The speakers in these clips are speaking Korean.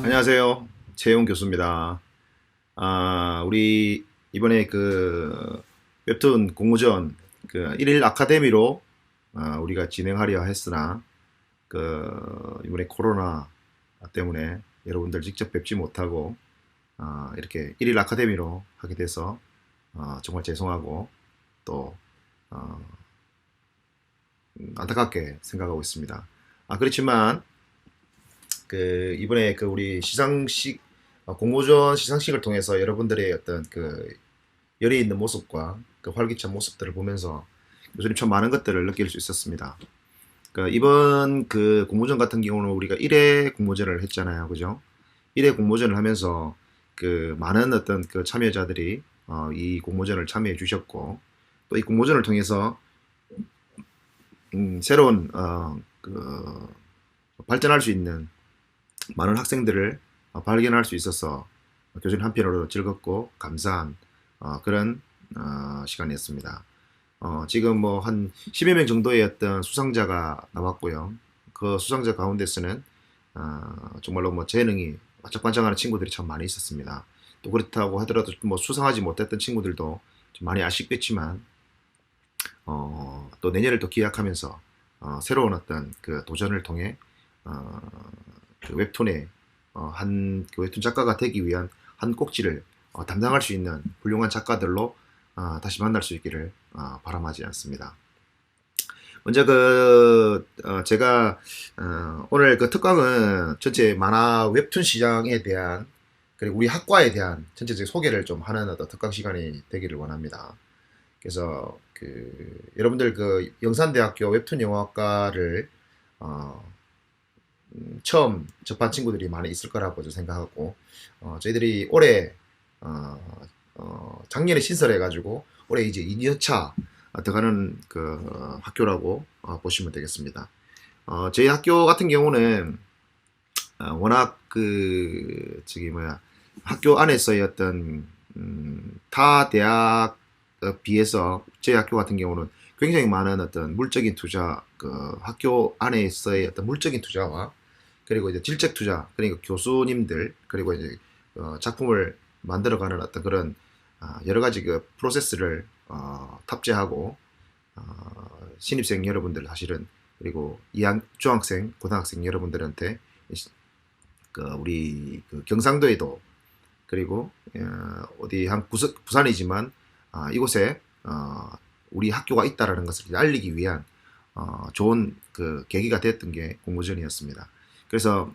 안녕하세요. 최용 교수입니다. 우리 이번에 그 웹툰 공모전 그 1일 아카데미로 우리가 진행하려 했으나 이번에 코로나 때문에 여러분들 직접 뵙지 못하고 이렇게 1일 아카데미로 하게 돼서 정말 죄송하고 또 어, 안타깝게 생각하고 있습니다. 그렇지만 이번에 우리 시상식 공모전 시상식을 통해서 여러분들의 어떤 열이 있는 모습과 활기찬 모습들을 보면서 교수님 참 많은 것들을 느낄 수 있었습니다. 이번 공모전 같은 경우는 우리가 1회 공모전을 했잖아요, 그죠? 1회 공모전을 하면서 많은 어떤 참여자들이 이 공모전을 참여해 주셨고 또 이 공모전을 통해서 새로운 발전할 수 있는 많은 학생들을 발견할 수 있어서 교수님 한편으로 즐겁고 감사한 그런 시간이었습니다. 지금 뭐 한 10여 명 정도의 어떤 수상자가 나왔고요. 그 수상자 가운데서는 정말로 뭐 재능이 반짝반짝하는 친구들이 참 많이 있었습니다. 또 그렇다고 하더라도 뭐 수상하지 못했던 친구들도 좀 많이 아쉽겠지만 또 내년을 또 기약하면서 새로운 어떤 도전을 통해 어, 웹툰의 웹툰 작가가 되기 위한 한 꼭지를 담당할 수 있는 훌륭한 작가들로 다시 만날 수 있기를 바람하지 않습니다. 먼저 제가 오늘 특강은 전체 만화 웹툰 시장에 대한 그리고 우리 학과에 대한 전체적인 소개를 좀 하는 어떤 특강 시간이 되기를 원합니다. 그래서 여러분들 영산대학교 웹툰 영화과를 어, 처음 접한 친구들이 많이 있을 거라고 생각하고 저희들이 올해 작년에 신설해가지고 올해 이제 2년차 들어가는 학교라고 보시면 되겠습니다. 저희 학교 같은 경우는 워낙 저기 뭐야 학교 안에서의 어떤 타 대학 비해서 저희 학교 같은 경우는 굉장히 많은 어떤 물적인 투자, 학교 안에서의 어떤 물적인 투자와 그리고 이제 질적 투자, 그러니까 교수님들, 그리고 이제 작품을 만들어가는 어떤 그런 여러 가지 프로세스를 탑재하고 신입생 여러분들 사실은 그리고 중학생, 고등학생 여러분들한테 우리 경상도에도 그리고 어디 한 부산이지만 이곳에 우리 학교가 있다라는 것을 알리기 위한 좋은 계기가 됐던 게 공모전이었습니다. 그래서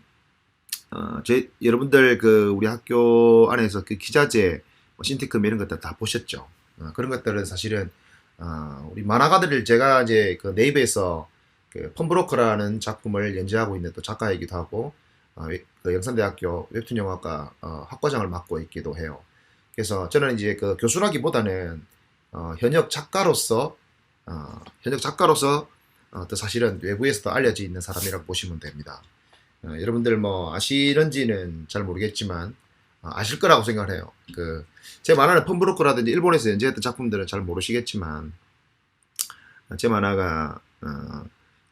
여러분들 우리 학교 안에서 기자재, 뭐 신테크 이런 것들 다 보셨죠. 그런 것들은 사실은 우리 만화가들을 제가 이제 네이버에서 펌브로커라는 작품을 연재하고 있는 또 작가이기도 하고 영산대학교 웹툰 영화과 학과장을 맡고 있기도 해요. 그래서 저는 이제 교수라기보다는 현역 작가로서 또 사실은 외부에서도 알려져 있는 사람이라고 보시면 됩니다. 여러분들 뭐 아시는지는 잘 모르겠지만 아실 거라고 생각을 해요. 제 만화는 펌브로커라든지 일본에서 연재했던 작품들은 잘 모르시겠지만 제 만화가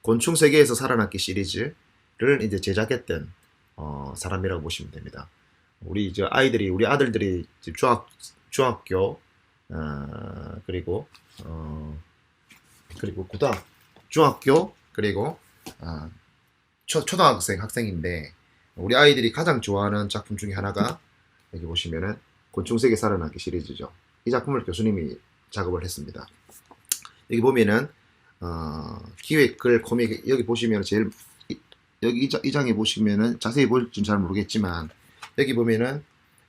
곤충 세계에서 살아남기 시리즈를 이제 제작했던 사람이라고 보시면 됩니다. 우리 우리 아들들이 지금 중학교 그리고 중학교 그리고 초등학생 학생인데 우리 아이들이 가장 좋아하는 작품 중에 하나가 여기 보시면은 곤충세계 살아남기 시리즈죠. 이 작품을 교수님이 작업을 했습니다. 여기 보면은 기획 글 코믹 여기 보시면 여기 이 장에 보시면은 자세히 볼지는 잘 모르겠지만 여기 보면은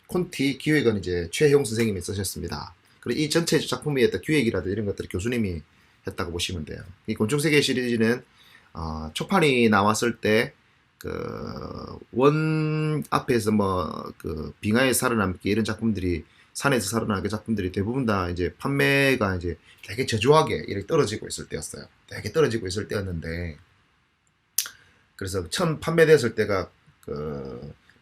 콘티 기획은 이제 최형 선생님이 쓰셨습니다. 그리고 이 전체 작품의 어떤 기획이라든지 이런 것들을 교수님이 했다고 보시면 돼요. 이 곤충세계 시리즈는 초판이 나왔을 때 원 앞에서 뭐 빙하에 살아남기 이런 작품들이 산에서 살아남기 작품들이 대부분 다 이제 판매가 이제 되게 저조하게 이렇게 떨어지고 있을 때였어요. 되게 떨어지고 있을 때였는데 그래서 처음 판매됐을 때가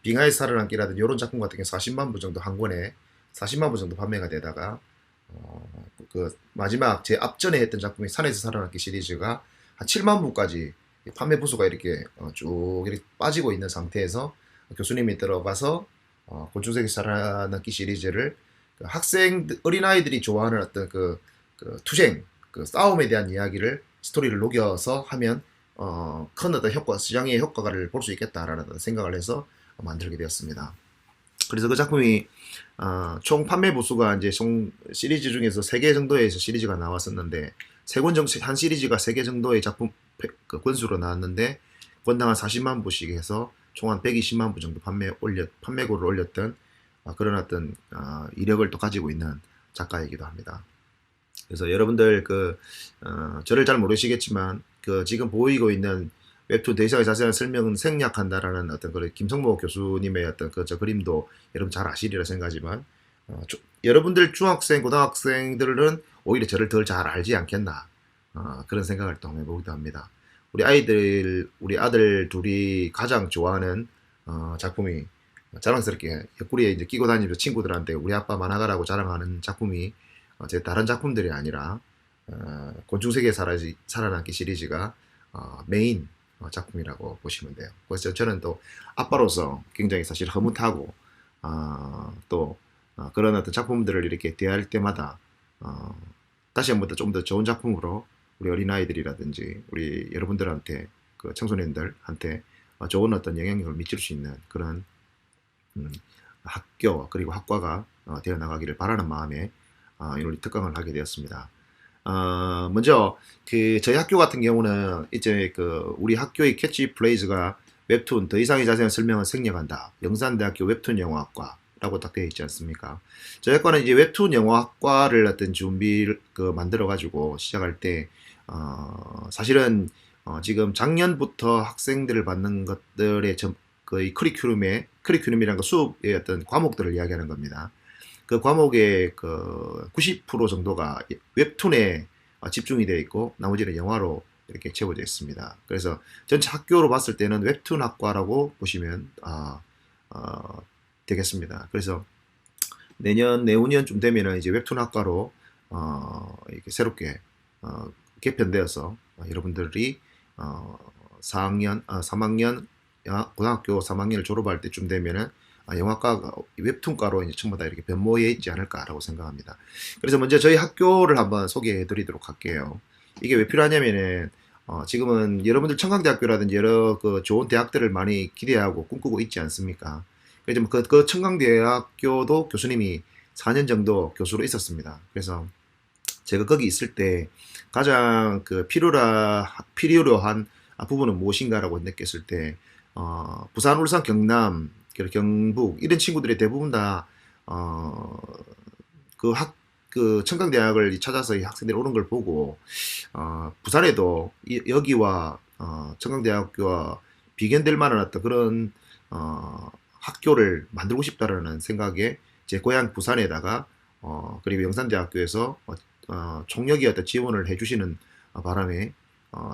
빙하에 살아남기라든지 이런 작품 같은 경우 40만 부 정도 한 권에 40만 부 정도 판매가 되다가 마지막 제 앞전에 했던 작품이 산에서 살아남기 시리즈가 한 7만 부까지 판매 부수가 이렇게 쭉 이렇게 빠지고 있는 상태에서 교수님이 들어가서 곤충세계 살아남기 시리즈를 그 어린아이들이 좋아하는 어떤 그 투쟁, 그 싸움에 대한 이야기를 스토리를 녹여서 하면 큰 어떤 효과, 시장의 효과를 볼 수 있겠다라는 생각을 해서 만들게 되었습니다. 그래서 그 작품이 총 판매 부수가 이제 총 시리즈 중에서 3개 정도의 시리즈가 나왔었는데 한 시리즈가 3개 정도의 작품 그 권수로 나왔는데 권당 한 40만 부씩 해서 총 한 120만 부 정도 판매고를 올렸던 그런 어떤 이력을 또 가지고 있는 작가이기도 합니다. 그래서 여러분들 저를 잘 모르시겠지만 지금 보이고 있는 웹툰 더 이상의 자세한 설명은 생략한다라는 어떤 김성모 교수님의 어떤 저 그림도 여러분 잘 아시리라 생각하지만 여러분들 중학생, 고등학생들은 오히려 저를 덜 잘 알지 않겠나 그런 생각을 또 해보기도 합니다. 우리 아들 둘이 가장 좋아하는 작품이 자랑스럽게 옆구리에 이제 끼고 다니면서 친구들한테 우리 아빠 만화가라고 자랑하는 작품이 제 다른 작품들이 아니라 곤충세계 살아남기 시리즈가 메인 작품이라고 보시면 돼요. 그래서 저는 또 아빠로서 굉장히 사실 흐뭇하고 또 그런 어떤 작품들을 이렇게 대할 때마다 다시 한번 좀 더 좋은 작품으로 우리 어린아이들이라든지 우리 여러분들한테 그 청소년들한테 좋은 어떤 영향력을 미칠 수 있는 그런 학교 그리고 학과가 되어 나가기를 바라는 마음에 이 특강을 하게 되었습니다. 먼저 저희 학교 같은 경우는 이제 우리 학교의 캐치프레이즈가 웹툰 더 이상의 자세한 설명은 생략한다. 영산대학교 웹툰 영어학과라고 딱 되어 있지 않습니까? 저희 학과는 이제 웹툰 영어학과를 어떤 준비를 만들어 가지고 시작할 때 사실은 지금 작년부터 학생들을 받는 것들의 거의 커리큘럼이라는 거 수업의 어떤 과목들을 이야기하는 겁니다. 그 과목의 90% 정도가 웹툰에 집중이 되어 있고 나머지는 영화로 이렇게 채워져 있습니다. 그래서 전체 학교로 봤을 때는 웹툰 학과라고 보시면 되겠습니다. 그래서 내후년쯤 되면은 이제 웹툰 학과로 이렇게 새롭게 개편되어서 여러분들이 3학년 고등학교 3학년을 졸업할 때쯤 되면은 영화과, 웹툰과로 이제 전부 다 이렇게 변모해 있지 않을까라고 생각합니다. 그래서 먼저 저희 학교를 한번 소개해 드리도록 할게요. 이게 왜 필요하냐면은, 지금은 여러분들 청강대학교라든지 여러 좋은 대학들을 많이 기대하고 꿈꾸고 있지 않습니까? 그래서 그 청강대학교도 교수님이 4년 정도 교수로 있었습니다. 그래서 제가 거기 있을 때 가장 필요한 부분은 무엇인가라고 느꼈을 때, 부산, 울산, 경남, 경북 이런 친구들이 대부분 다 청강대학을 찾아서 이 학생들이 오는 걸 보고 부산에도 여기와 청강대학교와 비견될 만한 어떤 그런 학교를 만들고 싶다라는 생각에 제 고향 부산에다가 그리고 영산대학교에서 총력이 어떤 지원을 해주시는 바람에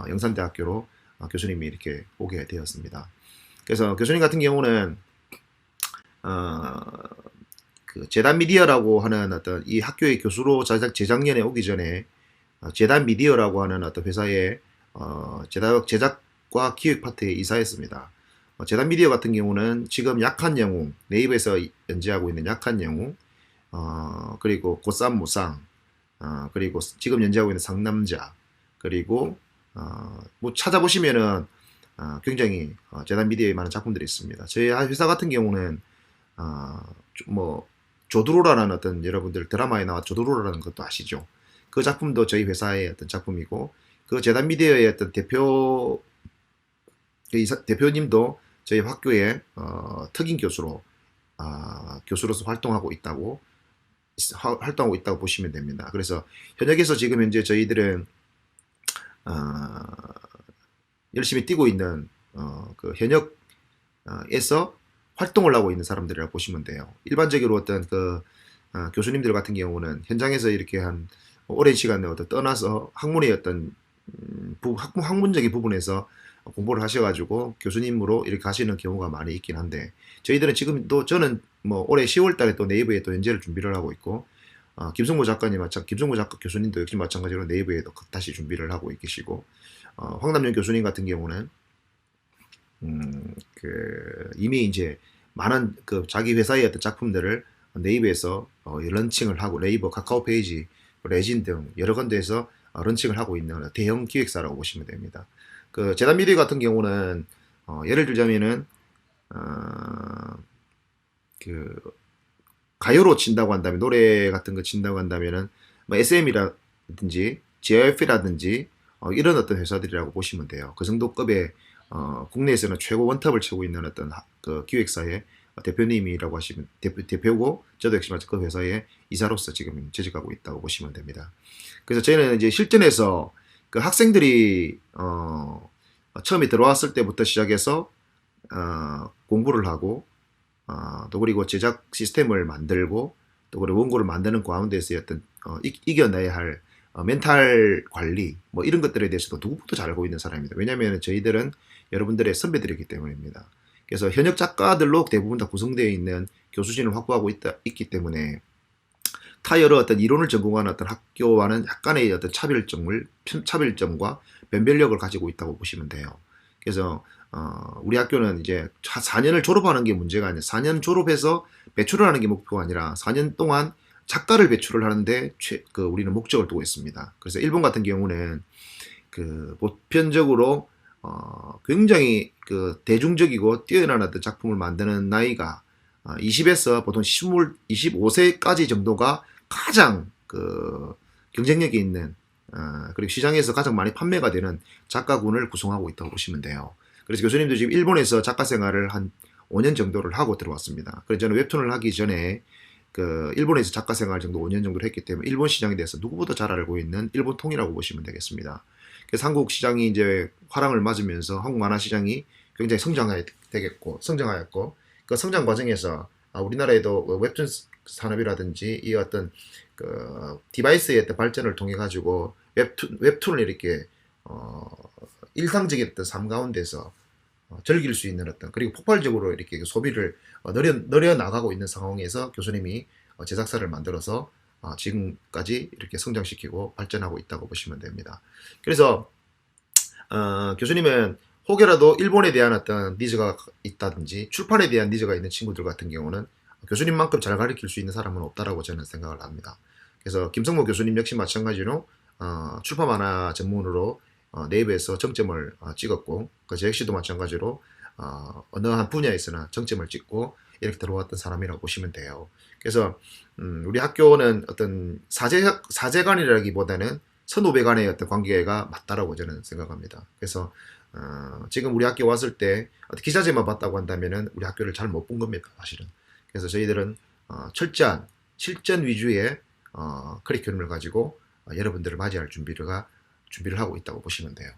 영산대학교로 교수님이 이렇게 오게 되었습니다. 그래서 교수님 같은 경우는 재단 미디어라고 하는 어떤 이 학교의 교수로 재작년에 오기 전에 재단 미디어라고 하는 어떤 회사의 제작과 기획 파트에 이사했습니다. 재단 미디어 같은 경우는 지금 약한 영웅, 네이버에서 연재하고 있는 약한 영웅, 그리고 고쌈 무상, 그리고 지금 연재하고 있는 상남자, 그리고 뭐 찾아보시면은 굉장히 재단 미디어에 많은 작품들이 있습니다. 저희 회사 같은 경우는 뭐 조드로라는 어떤 여러분들 드라마에 나와 조드로라는 것도 아시죠? 그 작품도 저희 회사의 어떤 작품이고 그 재단 미디어의 어떤 대표님도 저희 학교의 특임 교수로서 활동하고 있다고 보시면 됩니다. 그래서 현역에서 지금 현재 저희들은 열심히 뛰고 있는 현역에서 활동을 하고 있는 사람들이라고 보시면 돼요. 일반적으로 어떤 교수님들 같은 경우는 현장에서 이렇게 한 오랜 시간을 떠나서 학문의 어떤 학문적인 부분에서 공부를 하셔가지고 교수님으로 이렇게 가시는 경우가 많이 있긴 한데 저희들은 지금 또 저는 뭐 올해 10월달에 또 네이버에 또 연재를 준비를 하고 있고 김성모 작가 교수님도 역시 마찬가지로 네이버에 다시 준비를 하고 계시고 황남연 교수님 같은 경우는 이미 이제 많은 그 자기 회사의 어떤 작품들을 네이버에서 런칭을 하고 네이버, 카카오 페이지, 레진 등 여러 군데에서 런칭을 하고 있는 대형 기획사라고 보시면 됩니다. 그 재단 미디어 같은 경우는 예를 들자면은 그 가요로 친다고 한다면 노래 같은 거 친다고 한다면은 뭐 SM이라든지 GF라든지 이런 어떤 회사들이라고 보시면 돼요. 그 정도 급의 국내에서는 최고 원탑을 치고 있는 어떤 그 기획사의 대표님이라고 하시면 대표고 저도 역시 그 회사의 이사로서 지금 재직하고 있다고 보시면 됩니다. 그래서 저희는 이제 실전에서 그 학생들이 처음에 들어왔을 때부터 시작해서 공부를 하고 또 그리고 제작 시스템을 만들고 또 그리고 원고를 만드는 가운데서의 어떤 이겨내야 할 멘탈 관리 뭐 이런 것들에 대해서도 누구보다 잘 알고 있는 사람입니다. 왜냐하면 저희들은 여러분들의 선배들이기 때문입니다. 그래서 현역 작가들로 대부분 다 구성되어 있는 교수진을 확보하고 있기 때문에 타 여러 어떤 이론을 전공하는 어떤 학교와는 약간의 어떤 차별점과 변별력을 가지고 있다고 보시면 돼요. 그래서 우리 학교는 이제 4년을 졸업하는 게 문제가 아니라 4년 졸업해서 배출을 하는 게 목표가 아니라 4년 동안 작가를 배출을 하는데 우리는 목적을 두고 있습니다. 그래서 일본 같은 경우는 그 보편적으로 굉장히 그 대중적이고 뛰어난 어떤 작품을 만드는 나이가 20에서 보통 25세까지 정도가 가장 그 경쟁력이 있는 그리고 시장에서 가장 많이 판매가 되는 작가군을 구성하고 있다고 보시면 돼요. 그래서 교수님도 지금 일본에서 작가 생활을 한 5년 정도를 하고 들어왔습니다. 그래서 저는 웹툰을 하기 전에 그 일본에서 작가 생활 정도 5년 정도를 했기 때문에 일본 시장에 대해서 누구보다 잘 알고 있는 일본통이라고 보시면 되겠습니다. 그래서 한국 시장이 이제 화랑을 맞으면서 한국 만화 시장이 굉장히 성장하였고 그 성장 과정에서 우리나라에도 웹툰 산업이라든지 이 어떤 그 디바이스의 어떤 발전을 통해 가지고 웹툰을 이렇게 일상적인 어떤 삶 가운데서 즐길 수 있는 어떤 그리고 폭발적으로 이렇게 소비를 늘려 나가고 있는 상황에서 교수님이 제작사를 만들어서 지금까지 이렇게 성장시키고 발전하고 있다고 보시면 됩니다. 그래서 교수님은 혹여라도 일본에 대한 어떤 니즈가 있다든지 출판에 대한 니즈가 있는 친구들 같은 경우는 교수님만큼 잘 가르칠 수 있는 사람은 없다라고 저는 생각을 합니다. 그래서 김성모 교수님 역시 마찬가지로 출판 만화 전문으로 네이버에서 정점을 찍었고 저 역시도 마찬가지로 어느 한 분야에서나 정점을 찍고 이렇게 들어왔던 사람이라고 보시면 돼요. 그래서 우리 학교는 어떤 사제간이라기보다는 선후배 간의 어떤 관계가 맞다라고 저는 생각합니다. 그래서 지금 우리 학교 왔을 때 기자재만 봤다고 한다면은 우리 학교를 잘 못 본 겁니다, 사실은. 그래서 저희들은 철저한 실전 위주의 커리큘럼을 가지고 여러분들을 맞이할 준비를 하고 있다고 보시면 돼요.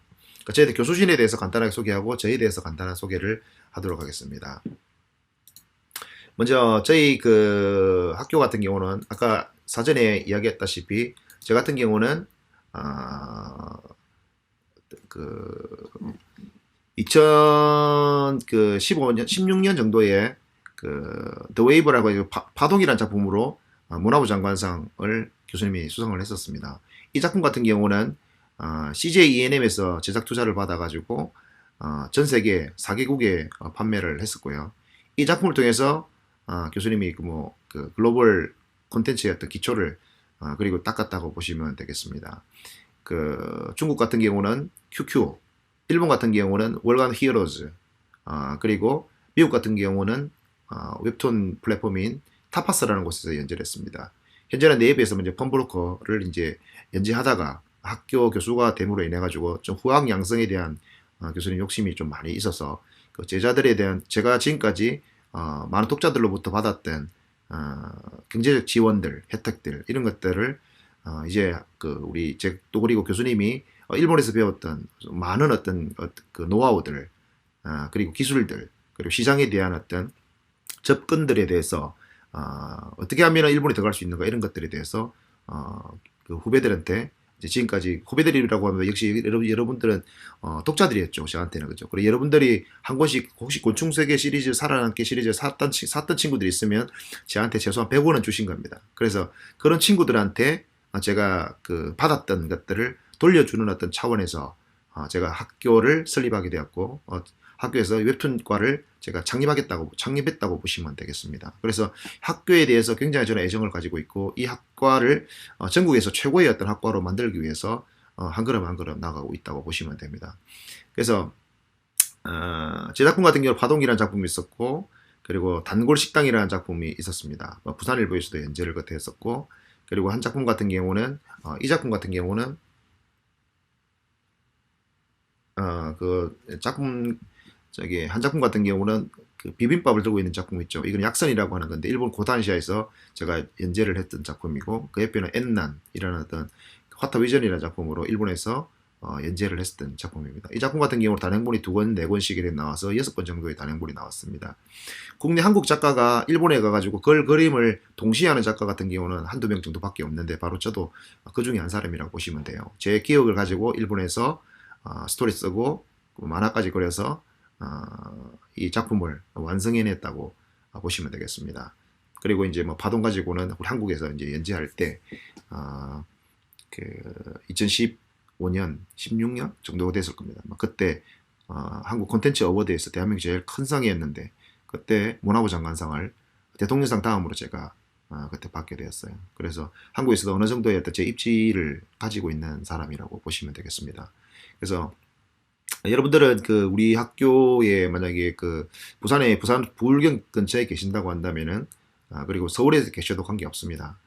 그러니까 저희들 교수진에 대해서 간단하게 소개하고 저희에 대해서 간단한 소개를 하도록 하겠습니다. 먼저 저희 그 학교 같은 경우는 아까 사전에 이야기했다시피 저 같은 경우는 그 2015년 16년 정도에 그 The Wave라고 해서 파동이라는 작품으로 문화부 장관상을 교수님이 수상을 했었습니다. 이 작품 같은 경우는 CJ ENM에서 제작 투자를 받아가지고 전 세계 4개국에 판매를 했었고요. 이 작품을 통해서 교수님이 그 글로벌 콘텐츠의 어떤 기초를 그리고 닦았다고 보시면 되겠습니다. 그 중국 같은 경우는 QQ, 일본 같은 경우는 월간 히어로즈, 그리고 미국 같은 경우는 웹툰 플랫폼인 타파스라는 곳에서 연재를 했습니다. 현재는 네이버에서 먼저 펀브로커를 이제 연재하다가 학교 교수가 됨으로 인해 가지고 좀 후학 양성에 대한 교수님 욕심이 좀 많이 있어서 그 제자들에 대한 제가 지금까지 많은 독자들로부터 받았던 경제적 지원들, 혜택들 이런 것들을 이제 또 그리고 교수님이 일본에서 배웠던 많은 어떤 그 노하우들 그리고 기술들 그리고 시장에 대한 어떤 접근들에 대해서 어떻게 하면 일본에 들어갈 수 있는가 이런 것들에 대해서 그 후배들한테 이제 지금까지 후배들이라고 하면 역시 여러분들은 독자들이었죠 저한테는 그죠. 그리고 여러분들이 한 권씩 혹시 곤충세계 시리즈 살아남기 시리즈 샀던 친구들이 있으면 저한테 최소한 100원은 주신 겁니다. 그래서 그런 친구들한테 제가 그 받았던 것들을 돌려주는 어떤 차원에서 제가 학교를 설립하게 되었고 학교에서 웹툰과를 제가 창립했다고 보시면 되겠습니다. 그래서 학교에 대해서 굉장히 저는 애정을 가지고 있고 이 학과를 전국에서 최고의 어떤 학과로 만들기 위해서 한 걸음 한 걸음 나가고 있다고 보시면 됩니다. 그래서 제 작품 같은 경우 파동이라는 작품이 있었고 그리고 단골식당이라는 작품이 있었습니다. 부산일보에서도 연재를 그때 했었고 그리고 한 작품 같은 경우는 이 작품 같은 경우는 그 작품 한 작품 같은 경우는 그 비빔밥을 들고 있는 작품 있죠. 이건 약선이라고 하는 건데 일본 고탄시아에서 제가 연재를 했던 작품이고 그 옆에는 엔난이라는 어떤 화타위전이라는 작품으로 일본에서 연재를 했던 작품입니다. 이 작품 같은 경우는 단행본이 2권, 4권씩 이렇게 나와서 6권 정도의 단행본이 나왔습니다. 국내 한국 작가가 일본에 가가지고 그림을 동시에 하는 작가 같은 경우는 한두 명 정도밖에 없는데 바로 저도 그 중에 한 사람이라고 보시면 돼요. 제 기억을 가지고 일본에서 스토리 쓰고 만화까지 그려서 이 작품을 완성해냈다고 보시면 되겠습니다. 그리고 이제 뭐 파동 가지고는 우리 한국에서 이제 연재할 때 그 2015년, 16년 정도 됐을 겁니다. 그때 한국 콘텐츠 어워드에서 대한민국 제일 큰 상이었는데 그때 문화부 장관상을 대통령상 다음으로 제가 그때 받게 되었어요. 그래서 한국에서도 어느 정도의 어떤 제 입지를 가지고 있는 사람이라고 보시면 되겠습니다. 그래서 여러분들은 그 우리 학교에 만약에 그 부산 부울경 근처에 계신다고 한다면은 그리고 서울에 계셔도 관계 없습니다.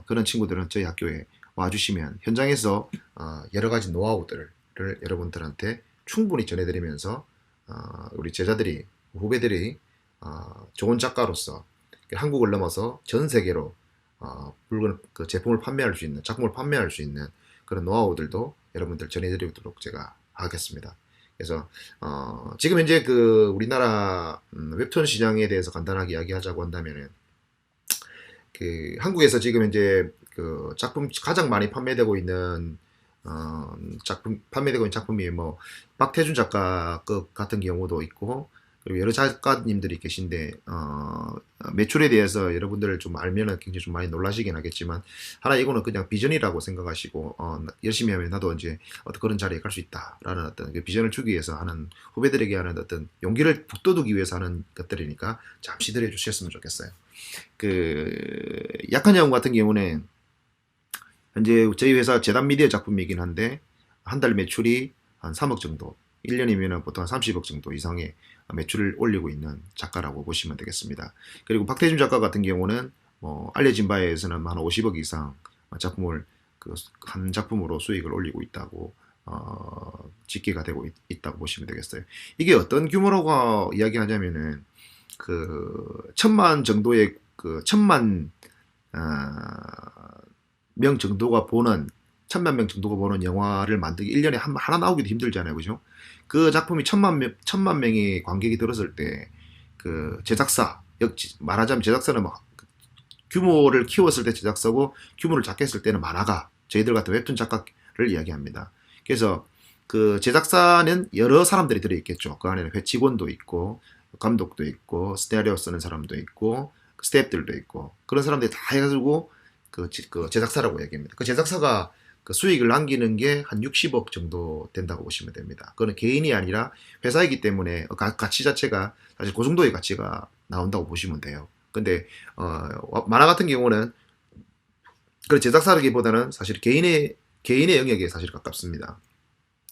그런 친구들은 저희 학교에 와주시면 현장에서 여러 가지 노하우들을 여러분들한테 충분히 전해드리면서 우리 제자들이 후배들이 좋은 작가로서 한국을 넘어서 전 세계로 물건 그 제품을 판매할 수 있는 작품을 판매할 수 있는 그런 노하우들도 여러분들 전해드리도록 제가 하겠습니다. 그래서 지금 현재 그 우리나라 웹툰 시장에 대해서 간단하게 이야기하자고 한다면은 그 한국에서 지금 현재 그 작품 가장 많이 판매되고 있는 작품이 뭐 박태준 작가 같은 경우도 있고 그리고 여러 작가님들이 계신데 매출에 대해서 여러분들 좀 알면은 굉장히 좀 많이 놀라시긴 하겠지만 하나 이거는 그냥 비전이라고 생각하시고 열심히 하면 나도 이제 어떤 그런 자리에 갈 수 있다라는 어떤 그 비전을 주기 위해서 하는 후배들에게 하는 어떤 용기를 북돋우기 위해서 하는 것들이니까 잠시 들어주셨으면 좋겠어요. 그 약한 영웅 같은 경우는 현재 저희 회사 재단 미디어 작품이긴 한데 한 달 매출이 한 3억 정도 1년이면 보통 한 30억 정도 이상의 매출을 올리고 있는 작가라고 보시면 되겠습니다. 그리고 박태준 작가 같은 경우는 알려진 바에 의해서는 한 50억 이상 작품을 한 작품으로 수익을 올리고 있다고 집계가 되고 있다고 보시면 되겠어요. 이게 어떤 규모라고 이야기하냐면은 그 천만 정도의 그 천만 명 정도가 보는 천만 명 정도가 보는 영화를 만들기 1년에 하나 나오기도 힘들잖아요, 그죠? 그 작품이 천만 명의 관객이 들었을 때 그 제작사 말하자면 제작사는 막 규모를 키웠을 때 제작사고 규모를 작게 했을 때는 만화가 저희들 같은 웹툰 작가를 이야기합니다. 그래서 그 제작사는 여러 사람들이 들어있겠죠. 그 안에는 직원도 있고 감독도 있고 시나리오 쓰는 사람도 있고 스태프들도 있고 그런 사람들이 다 해가지고 그 제작사라고 얘기합니다. 그 제작사가 그 수익을 남기는 게 한 60억 정도 된다고 보시면 됩니다. 그거는 개인이 아니라 회사이기 때문에 가치 자체가 사실 그 정도의 가치가 나온다고 보시면 돼요. 근데 만화 같은 경우는 그 제작사라기보다는 사실 개인의 영역에 사실 가깝습니다.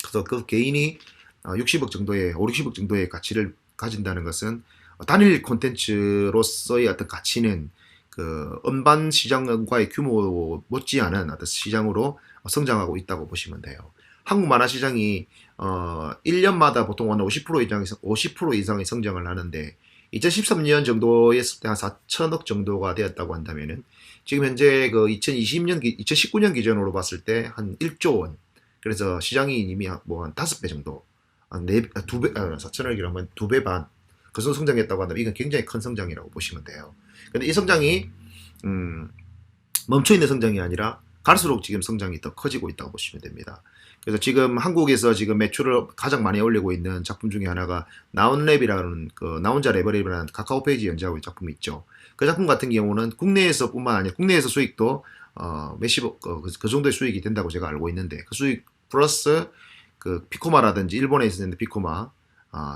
그래서 그 개인이 60억 정도의 60억 정도의 가치를 가진다는 것은 단일 콘텐츠로서의 어떤 가치는 그 음반 시장과의 규모 못지않은 어떤 시장으로 성장하고 있다고 보시면 돼요. 한국 만화 시장이 1년마다 보통 한 50% 이상의 성장을 하는데 2013년 정도에 했을 때 한 4천억 정도가 되었다고 한다면은 지금 현재 그 2019년 기준으로 봤을 때 한 1조 원. 그래서 시장이 이미 뭐 한 5배 정도, 한 2배, 4천억이라면 2배 반. 그 정도 성장했다고 한다면 이건 굉장히 큰 성장이라고 보시면 돼요. 근데 이 성장이 멈춰있는 성장이 아니라 갈수록 지금 성장이 더 커지고 있다고 보시면 됩니다. 그래서 지금 한국에서 지금 매출을 가장 많이 올리고 있는 작품 중에 하나가 나온랩이라는 나 혼자 랩이라는 카카오 페이지 연재하고 있는 작품이 있죠. 그 작품 같은 경우는 국내에서뿐만 아니라 국내에서 수익도 몇십억 그 정도의 수익이 된다고 제가 알고 있는데 그 수익 플러스 그 피코마라든지 일본에 있었는데 피코마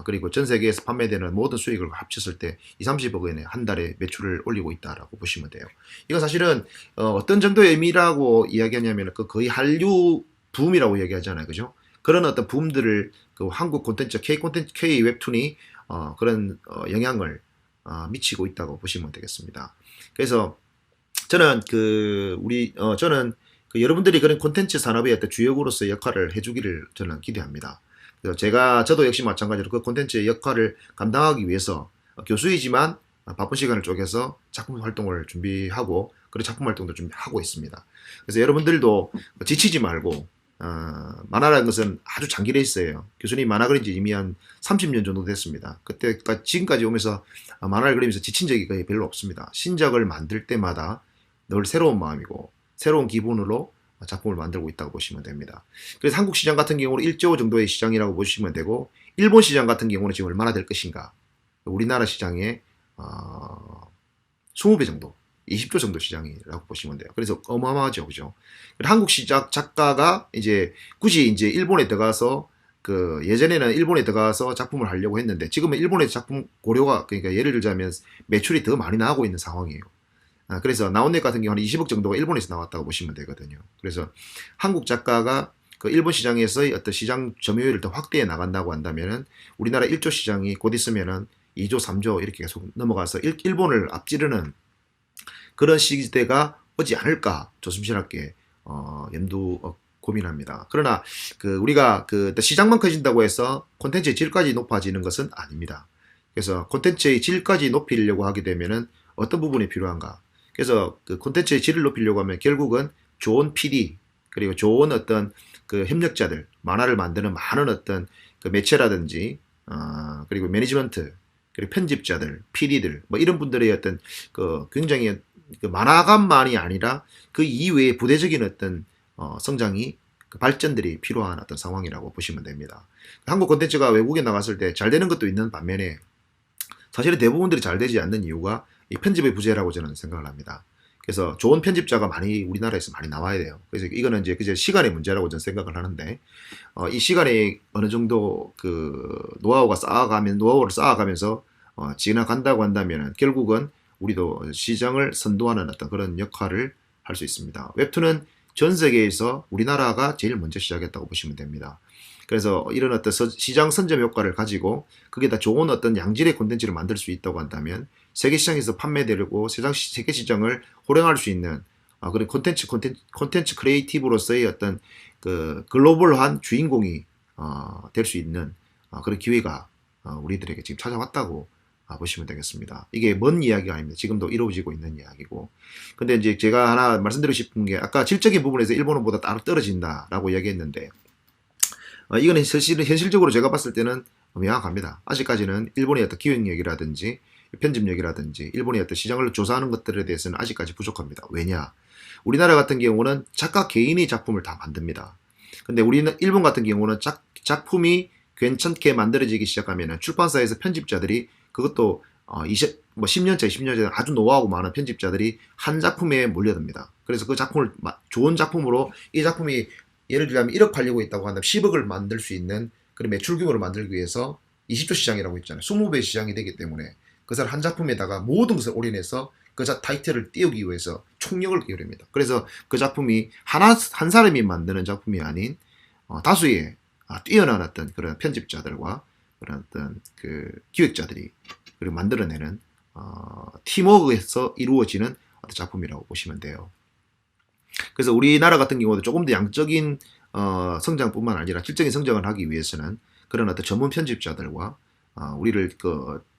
그리고 전 세계에서 판매되는 모든 수익을 합쳤을 때 2, 30억 원의 한 달에 매출을 올리고 있다라고 보시면 돼요. 이건 사실은 어떤 정도의 의미라고 이야기하냐면 그 거의 한류 붐이라고 얘기하잖아요. 그죠? 그런 어떤 붐들을 그 한국 콘텐츠, K 콘텐츠, K 웹툰이 그런 영향을 미치고 있다고 보시면 되겠습니다. 그래서 저는 저는 여러분들이 그런 콘텐츠 산업의 어떤 주역으로서의 역할을 해주기를 저는 기대합니다. 그래서 저도 역시 마찬가지로 그 콘텐츠의 역할을 감당하기 위해서 교수이지만 바쁜 시간을 쪼개서 작품 활동을 준비하고 그리고 작품 활동도 준비하고 있습니다. 그래서 여러분들도 지치지 말고 만화라는 것은 아주 장기 레이스예요. 교수님 만화 그린 지 이미 한 30년 정도 됐습니다. 그때까지 지금까지 오면서 만화를 그리면서 지친 적이 거의 별로 없습니다. 신작을 만들 때마다 늘 새로운 마음이고 새로운 기분으로 작품을 만들고 있다고 보시면 됩니다. 그래서 한국 시장 같은 경우는 1조 정도의 시장이라고 보시면 되고 일본 시장 같은 경우는 지금 얼마나 될 것인가. 우리나라 시장의 20배 정도, 20조 정도 시장이라고 보시면 돼요. 그래서 어마어마하죠, 그죠? 한국 시작 작가가 굳이 일본에 들어가서 예전에는 일본에 들어가서 작품을 하려고 했는데 지금은 일본에서 작품 고려가 그러니까 예를 들자면 매출이 더 많이 나오고 있는 상황이에요. 그래서 나온넷 같은 경우는 20억 정도가 일본에서 나왔다고 보시면 되거든요. 그래서 한국 작가가 그 일본 시장에서의 어떤 시장 점유율을 더 확대해 나간다고 한다면은 우리나라 1조 시장이 곧 있으면은 2조, 3조 이렇게 계속 넘어가서 일본을 앞지르는 그런 시대가 오지 않을까 조심스럽게 고민합니다. 그러나 우리가 시장만 커진다고 해서 콘텐츠의 질까지 높아지는 것은 아닙니다. 그래서 콘텐츠의 질까지 높이려고 하게 되면은 어떤 부분이 필요한가? 그래서 콘텐츠의 질을 높이려고 하면 결국은 좋은 PD 그리고 좋은 어떤 협력자들, 만화를 만드는 많은 어떤 매체라든지 그리고 매니지먼트 그리고 편집자들, PD들 뭐 이런 분들의 어떤 굉장히 만화가만이 아니라 그 이외의 부대적인 어떤 성장이 발전들이 필요한 어떤 상황이라고 보시면 됩니다. 한국 콘텐츠가 외국에 나갔을 때 잘 되는 것도 있는 반면에 사실은 대부분들이 잘 되지 않는 이유가 이 편집의 부재라고 저는 생각을 합니다. 그래서 좋은 편집자가 우리나라에서 많이 나와야 돼요. 그래서 이거는 그저 시간의 문제라고 저는 생각을 하는데, 이 시간이 어느 정도 노하우를 쌓아가면서, 지나간다고 한다면 결국은 우리도 시장을 선도하는 어떤 그런 역할을 할 수 있습니다. 웹툰은 전 세계에서 우리나라가 제일 먼저 시작했다고 보시면 됩니다. 그래서 이런 어떤 시장 선점 효과를 가지고 거기에다 좋은 어떤 양질의 콘텐츠를 만들 수 있다고 한다면 세계 시장에서 판매되고 세계 시장을 호령할 수 있는 그런 콘텐츠 크리에이티브로서의 어떤 글로벌한 주인공이 될 수 있는 그런 기회가 우리들에게 지금 찾아왔다고 보시면 되겠습니다. 이게 먼 이야기가 아닙니다. 지금도 이루어지고 있는 이야기고. 근데 이제 제가 하나 말씀드리고 싶은 게 아까 질적인 부분에서 일본어보다 따로 떨어진다라고 이야기했는데 이거는 사실은 현실적으로 제가 봤을 때는 명확합니다. 아직까지는 일본의 어떤 기획력이라든지 편집력이라든지 일본의 어떤 시장을 조사하는 것들에 대해서는 아직까지 부족합니다. 왜냐? 우리나라 같은 경우는 작가 개인이 작품을 다 만듭니다. 근데 일본 같은 경우는 작품이 괜찮게 만들어지기 시작하면 출판사에서 편집자들이 그것도 10년째, 20년째 아주 노하우가 많은 편집자들이 한 작품에 몰려듭니다. 그래서 그 작품을 좋은 작품으로 이 작품이 예를 들면 1억 팔리고 있다고 한다면 10억을 만들 수 있는 그런 매출 규모를 만들기 위해서 20조 시장이라고 있잖아요. 20배 시장이 되기 때문에 그것을 한 작품에다가 모든 것을 올인해서 그 타이틀을 띄우기 위해서 총력을 기울입니다. 그래서 그 작품이 한 사람이 만드는 작품이 아닌 다수의 뛰어난 어떤 그런 편집자들과 그런 어떤 기획자들이 그리고 만들어내는 팀워크에서 이루어지는 어떤 작품이라고 보시면 돼요. 그래서 우리나라 같은 경우도 조금 더 양적인 성장뿐만 아니라 질적인 성장을 하기 위해서는 그런 어떤 전문 편집자들과 우리를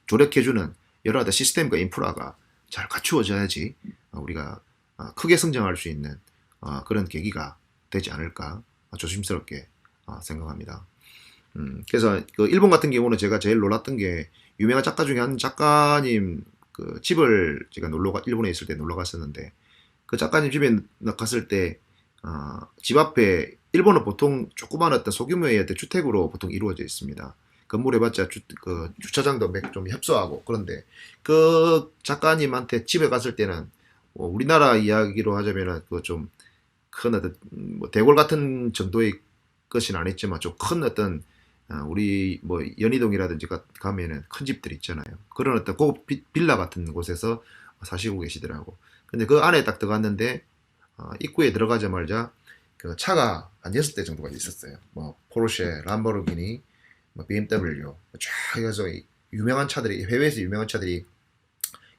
조력해주는 여러 어떤 시스템과 인프라가 잘 갖추어져야지 우리가 크게 성장할 수 있는 그런 계기가 되지 않을까 조심스럽게 생각합니다. 그래서 일본 같은 경우는 제가 제일 놀랐던 게 유명한 작가 중에 한 작가님 집을 제가 일본에 있을 때 놀러 갔었는데 그 작가님 집에 갔을 때 집 앞에 일본은 보통 조그마한 어떤 소규모의 어떤 주택으로 보통 이루어져 있습니다. 건물 해봤자 주차장도 좀 협소하고 그런데 그 작가님한테 집에 갔을 때는 우리나라 이야기로 하자면은 좀 큰 어떤 대궐 같은 정도의 것은 아니지만 좀 큰 어떤 우리 뭐 연희동이라든지 가면은 큰 집들 있잖아요. 그런 어떤 고급 빌라 같은 곳에서 사시고 계시더라고. 근데 그 안에 딱 들어갔는데 입구에 들어가자마자 그 차가 한 6대 정도가 있었어요. 뭐 포르쉐, 람보르기니, 뭐 BMW 쫙 해서 유명한 차들이, 해외에서 유명한 차들이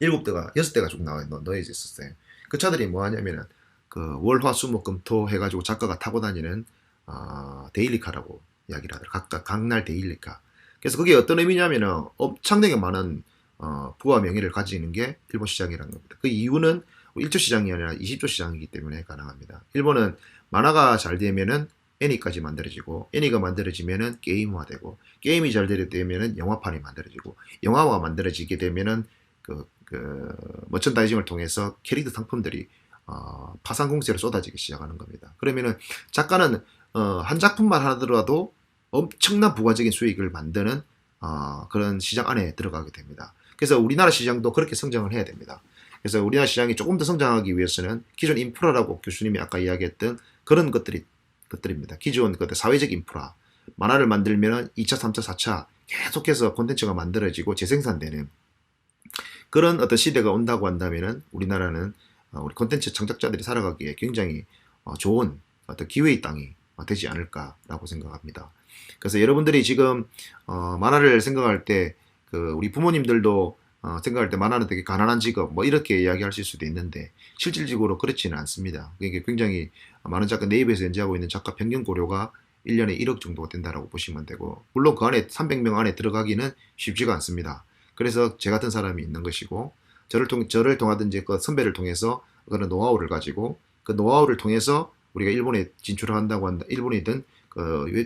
7대가 6대가 쭉 넣어져 있었어요. 그 차들이 뭐 하냐면은 그 월화수목금토 해가지고 작가가 타고 다니는 데일리카라고 이야기를 하더라고요. 각각 각날 데일리카. 그래서 그게 어떤 의미냐면은 엄청나게 많은 부와 명예를 가지는 게 일본 시장이라는 겁니다. 그 이유는 1조 시장이 아니라 20조 시장이기 때문에 가능합니다. 일본은 만화가 잘 되면은 애니까지 만들어지고, 애니가 만들어지면은 게임화되고, 게임이 잘 되면은 영화판이 만들어지고, 영화가 만들어지게 되면은 머천다이징을 통해서 캐릭터 상품들이 파산 공세로 쏟아지기 시작하는 겁니다. 그러면은 작가는 한 작품만 하더라도 엄청난 부가적인 수익을 만드는 그런 시장 안에 들어가게 됩니다. 그래서 우리나라 시장도 그렇게 성장을 해야 됩니다. 그래서 우리나라 시장이 조금 더 성장하기 위해서는 기존 인프라라고 교수님이 아까 이야기했던 그런 것들입니다. 기존 사회적 인프라. 만화를 만들면 2차, 3차, 4차 계속해서 콘텐츠가 만들어지고 재생산되는 그런 어떤 시대가 온다고 한다면은 우리나라는 우리 콘텐츠 창작자들이 살아가기에 굉장히 좋은 어떤 기회의 땅이 되지 않을까라고 생각합니다. 그래서 여러분들이 지금 만화를 생각할 때 우리 부모님들도 생각할 때 만화는 되게 가난한 직업 뭐 이렇게 이야기하실 수도 있는데 실질적으로 그렇지는 않습니다. 이게 굉장히 많은 작가, 네이버에서 연재하고 있는 작가 평균 고료가 1년에 1억 정도가 된다라고 보시면 되고, 물론 그 안에 300명 안에 들어가기는 쉽지가 않습니다. 그래서 제 같은 사람이 있는 것이고, 저를 통하든지 그 선배를 통해서 그런 노하우를 가지고 그 노하우를 통해서 우리가 일본에 진출을 한다고 한다, 일본이든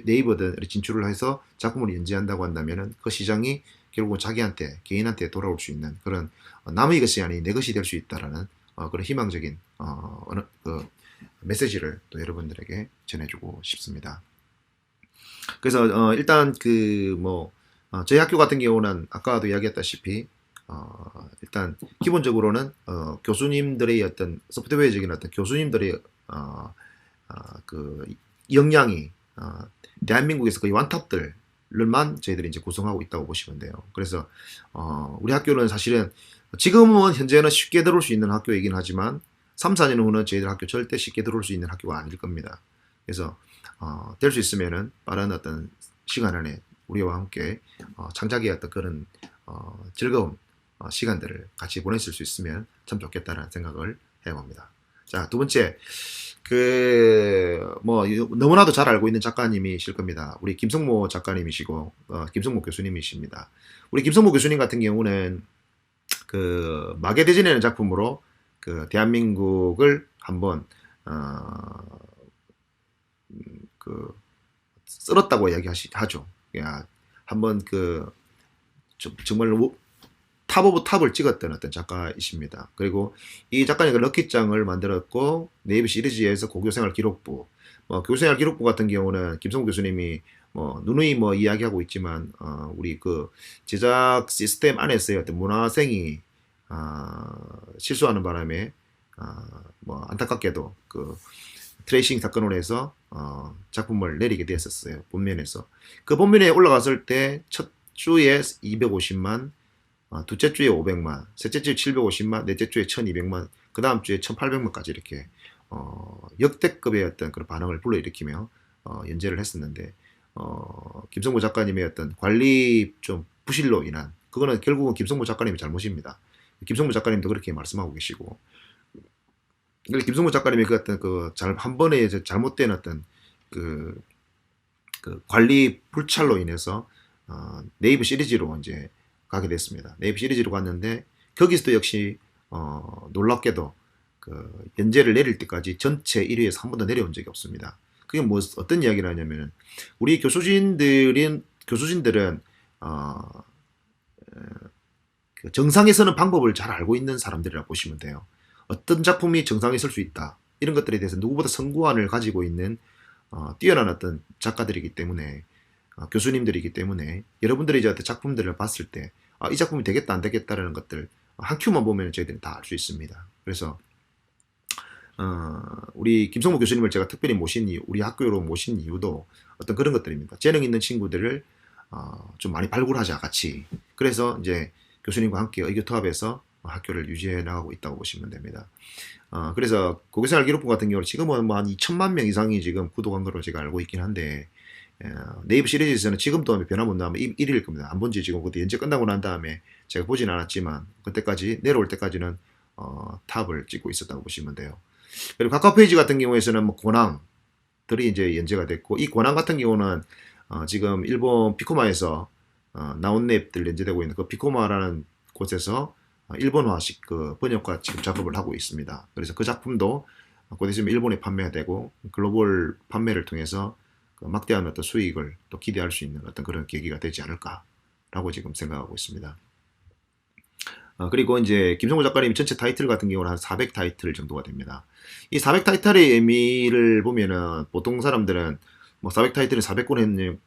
네이버든 진출을 해서 작품을 연재한다고 한다면은 그 시장이 결국은 자기한테, 개인한테 돌아올 수 있는 그런 남의 것이 아닌 내 것이 될 수 있다라는 그런 희망적인 메시지를 또 여러분들에게 전해주고 싶습니다. 그래서 일단 저희 학교 같은 경우는 아까도 이야기했다시피 일단 기본적으로는 교수님들의 어떤 소프트웨어적인 어떤 교수님들의 그 역량이 대한민국에서 거의 완탑들만 저희들이 이제 구성하고 있다고 보시면 돼요. 그래서 우리 학교는 사실은 지금은 현재는 쉽게 들어올 수 있는 학교이긴 하지만 3, 4년 후는 저희들 학교 절대 쉽게 들어올 수 있는 학교가 아닐 겁니다. 그래서 될 수 있으면은 빠른 어떤 시간 안에 우리와 함께 창작의 어떤 그런 즐거운 시간들을 같이 보냈을 수 있으면 참 좋겠다는 생각을 해봅니다. 자, 두 번째, 너무나도 잘 알고 있는 작가님이실 겁니다. 우리 김성모 작가님이시고, 김성모 교수님이십니다. 우리 김성모 교수님 같은 경우는 마개대전이라는 작품으로 대한민국을 한번, 쓸었다고 이야기하죠. 한번 정말 탑 오브 탑을 찍었던 어떤 작가이십니다. 그리고 이 작가님은 럭키짱을 만들었고, 네이버 시리즈에서 고교생활 기록부, 교생활 기록부 같은 경우는 김성우 교수님이 누누이 이야기하고 있지만, 우리 제작 시스템 안에서의 어떤 문화생이 실수하는 바람에 안타깝게도 트레이싱 사건으로 해서 작품을 내리게 되었었어요. 본면에서. 그 본면에 올라갔을 때 첫 주에 250만, 둘째 주에 500만, 셋째 주에 750만, 넷째 주에 1200만, 그 다음 주에 1800만까지 이렇게 역대급의 어떤 그런 반응을 불러일으키며 연재를 했었는데, 김성모 작가님의 어떤 관리 좀 부실로 인한, 그거는 결국은 김성모 작가님의 잘못입니다. 김성모 작가님도 그렇게 말씀하고 계시고, 김성모 작가님이 한 번에 잘못된 어떤 관리 불찰로 인해서 네이버 시리즈로 이제 가게 됐습니다. 네이버 시리즈로 갔는데 거기서도 역시 놀랍게도 연재를 내릴 때까지 전체 1위에서 한 번도 내려온 적이 없습니다. 그게 어떤 이야기를 하냐면은 우리 교수진들은 정상에 서는 방법을 잘 알고 있는 사람들이라고 보시면 돼요. 어떤 작품이 정상에 설 수 있다, 이런 것들에 대해서 누구보다 선구안을 가지고 있는 뛰어난 어떤 작가들이기 때문에, 교수님들이기 때문에 여러분들이 이제 작품들을 봤을 때 이 작품이 되겠다 안 되겠다라는 것들 한 큐만 보면 저희들은 다 알 수 있습니다. 그래서 우리 김성모 교수님을 제가 특별히 우리 학교로 모신 이유도 어떤 그런 것들입니다. 재능 있는 친구들을 좀 많이 발굴하자 같이. 그래서 이제 교수님과 함께 의교투합해서 학교를 유지해 나가고 있다고 보시면 됩니다. 그래서 고교생활 기록부 같은 경우는 지금은 뭐 한 2천만 명 이상이 지금 구독한 걸로 제가 알고 있긴 한데, 네이버 시리즈에서는 지금도 변화 못 나면 1위일 겁니다. 안 본 지 지금 그때 연재 끝나고 난 다음에 제가 보진 않았지만 그때까지 내려올 때까지는 탑을 찍고 있었다고 보시면 돼요. 그리고 카카오 페이지 같은 경우에서는 뭐 권항들이 이제 연재가 됐고, 이 권항 같은 경우는 지금 일본 피코마에서 나온 앱들 연재되고 있는 그 피코마라는 곳에서 일본화식 그 번역과 지금 작업을 하고 있습니다. 그래서 그 작품도 곧 있으면 일본에 판매가 되고 글로벌 판매를 통해서 그 막대한 어떤 수익을 또 기대할 수 있는 어떤 그런 계기가 되지 않을까라고 지금 생각하고 있습니다. 그리고 이제 김성구 작가님 전체 타이틀 같은 경우는 한 400 타이틀 정도가 됩니다. 이 400 타이틀의 의미를 보면은 보통 사람들은 뭐 400 타이틀은 400권 했는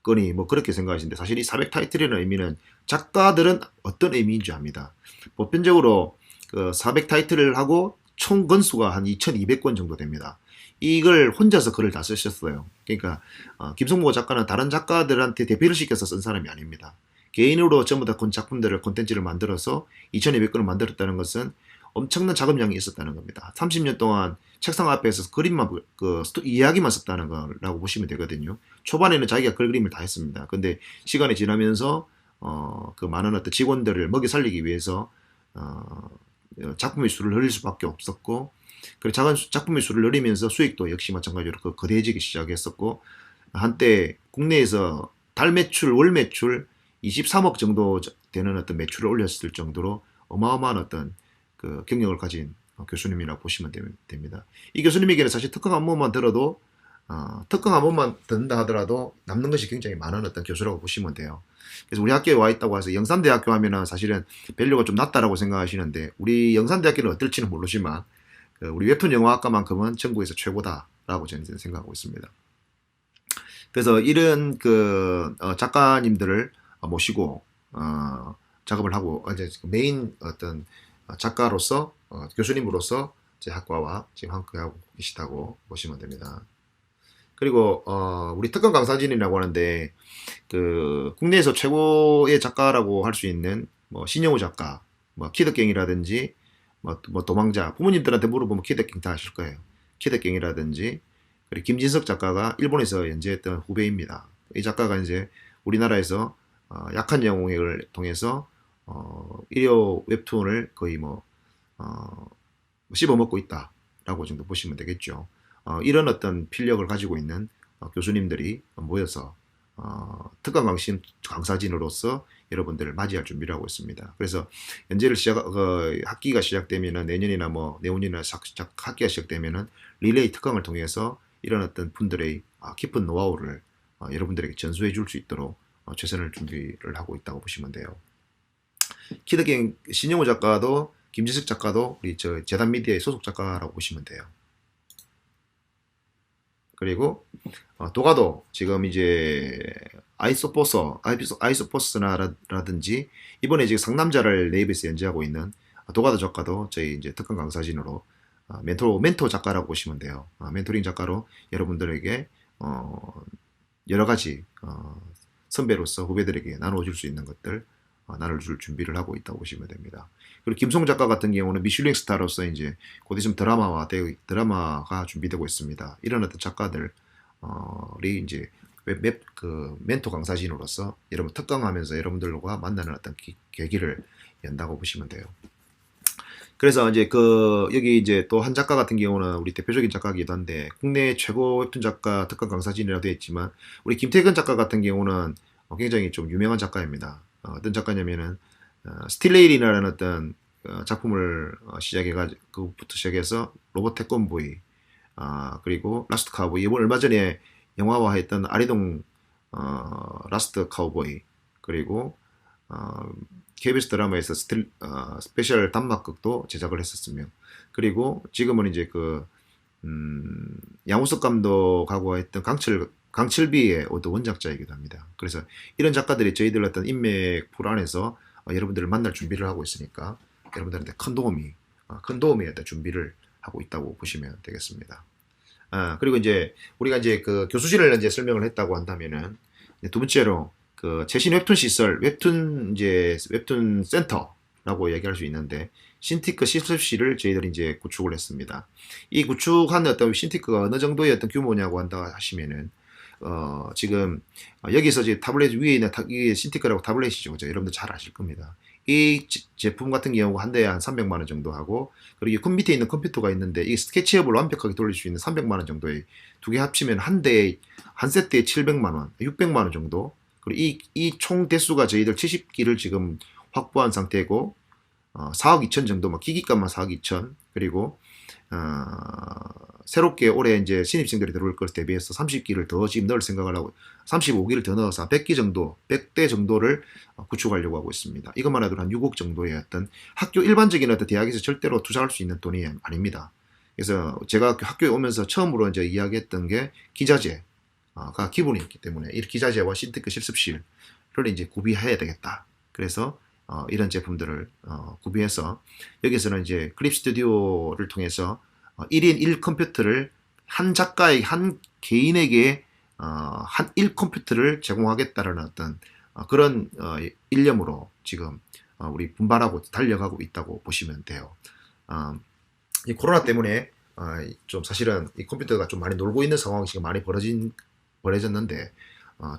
거니 뭐 그렇게 생각하시는데, 사실 이 400 타이틀이라는 의미는 작가들은 어떤 의미인지 압니다. 보편적으로 그 400 타이틀을 하고 총 건수가 한 2200권 정도 됩니다. 이걸 혼자서 글을 다 쓰셨어요. 그러니까 김성모 작가는 다른 작가들한테 대필을 시켜서 쓴 사람이 아닙니다. 개인으로 전부 다 작품들을 콘텐츠를 만들어서 2200권을 만들었다는 것은 엄청난 작업량이 있었다는 겁니다. 30년 동안 책상 앞에서 그림만 이야기만 썼다는 거라고 보시면 되거든요. 초반에는 자기가 그림을 다 했습니다. 근데 시간이 지나면서 그 많은 어떤 직원들을 먹여 살리기 위해서 작품의 수를 늘릴 수밖에 없었고, 그리고 작은 작품의 수를 늘리면서 수익도 역시 마찬가지로 거대해지기 시작했었고, 한때 국내에서 달 매출, 월 매출 23억 정도 되는 어떤 매출을 올렸을 정도로 어마어마한 어떤 그 경력을 가진 교수님이라고 보시면 됩니다. 이 교수님에게는 사실 특강 한 번만 들어도 특강 한 번만 듣는다 하더라도 남는 것이 굉장히 많은 어떤 교수라고 보시면 돼요. 그래서 우리 학교에 와 있다고 해서 영산대학교 하면은 사실은 밸류가 좀 낮다라고 생각하시는데, 우리 영산대학교는 어떨지는 모르지만 우리 웹툰 영화학과만큼은 전국에서 최고다라고 저는 생각하고 있습니다. 그래서 이런 그 작가님들을 모시고 작업을 하고 이제 메인 어떤 작가로서 교수님으로서 제 학과와 지금 함께하고 계시다고 보시면 됩니다. 그리고 우리 특강 강사진이라고 하는데, 그 국내에서 최고의 작가라고 할 수 있는 뭐 신영우 작가, 뭐 키드갱이라든지 뭐 도망자, 부모님들한테 물어보면 키드갱 다 아실 거예요. 키드갱이라든지, 그리고 김진석 작가가 일본에서 연재했던 후배입니다. 이 작가가 이제 우리나라에서 약한 영웅을 통해서 일요 웹툰을 거의 씹어먹고 있다라고 정도 보시면 되겠죠. 이런 어떤 필력을 가지고 있는 교수님들이 모여서 특강 강사진으로서 여러분들을 맞이할 준비를 하고 있습니다. 그래서 연재를 학기가 시작되면은 내년이나 뭐 내후년이나 학기가 시작되면은 릴레이 특강을 통해서 이런 어떤 분들의 깊은 노하우를 여러분들에게 전수해 줄 수 있도록 최선을 준비를 하고 있다고 보시면 돼요. 키드갱 신영호 작가도 김지석 작가도 우리 저 재단 미디어의 소속 작가라고 보시면 돼요. 그리고 지금 이제 아이소포스나라든지 이번에 지금 상남자를 네이버에서 연재하고 있는 도가도 작가도 저희 이제 특강 강사진으로 멘토 작가라고 보시면 돼요. 멘토링 작가로 여러분들에게 여러 가지 선배로서 후배들에게 나눠줄 수 있는 것들 나눠줄 준비를 하고 있다고 보시면 됩니다. 그리고 김송 작가 같은 경우는 미슐랭 스타로서 이제 곧 있으면 드라마가 준비되고 있습니다. 이런 어떤 작가들이 이제 멘토 강사진으로서 여러분 특강하면서 여러분들과 만나는 어떤 계기를 연다고 보시면 돼요. 그래서 이제 여기 이제 또 한 작가 같은 경우는 우리 대표적인 작가이기도 한데 국내 최고 웹툰 작가 특강 강사진이라고 되어 있지만, 우리 김태근 작가 같은 경우는 굉장히 좀 유명한 작가입니다. 어떤 작가냐면은 스틸레일이라는 어떤 작품을 그부터 시작해서 로봇 태권보이, 그리고 라스트 카우보이, 이번 얼마 전에 영화화했던 아리동 라스트 카우보이, 그리고 KBS 드라마에서 스페셜 단막극도 제작을 했었으며, 그리고 지금은 이제 양우석 감독하고 했던 강철비의 원작자이기도 합니다. 그래서 이런 작가들이 저희들 어떤 인맥 풀 안에서 여러분들을 만날 준비를 하고 있으니까 여러분들한테 큰 도움이 어떤 준비를 하고 있다고 보시면 되겠습니다. 그리고 이제 우리가 이제 그 교수진을 이제 설명을 했다고 한다면은 두 번째로 그 최신 웹툰 시설, 웹툰 센터라고 얘기할 수 있는데 신티크 실습실을 저희들이 이제 구축을 했습니다. 이 구축한 어떤 신티크가 어느 정도의 어떤 규모냐고 한다 하시면은 지금 여기서 이제 타블렛 위에 있는 이게 신티크라고 타블렛이죠. 그죠? 여러분들 잘 아실 겁니다. 이 제품 같은 경우 한 대에 한 300만 원 정도 하고 그리고 그 밑에 있는 컴퓨터가 있는데 이 스케치업을 완벽하게 돌릴 수 있는 300만 원 정도의 두 개 합치면 한 세트에 700만 원, 600만 원 정도. 그리고 이 총 대수가 저희들 70기를 지금 확보한 상태고 4억 2천 정도, 뭐 기기값만 4억 2천 그리고 새롭게 올해 이제 신입생들이 들어올 걸 대비해서 30기를 더 지금 넣을 생각을 하고 35기를 더 넣어서 100기 정도, 100대 정도를 구축하려고 하고 있습니다. 이것만 해도 한 6억 정도의 어떤 일반적인 어떤 대학에서 절대로 투자할 수 있는 돈이 아닙니다. 그래서 제가 학교에 오면서 처음으로 이제 이야기했던 게 기자재가 기본이었기 때문에 이 기자재와 신테크 실습실을 이제 구비해야 되겠다. 그래서 이런 제품들을 구비해서 여기서는 이제 클립 스튜디오를 통해서 1인 1컴퓨터를 한 작가의 한 개인에게 한 1컴퓨터를 제공하겠다는 어떤 그런 일념으로 지금 우리 분발하고 달려가고 있다고 보시면 돼요. 이 코로나 때문에 좀 사실은 이 컴퓨터가 좀 많이 놀고 있는 상황이 지금 많이 벌어졌는데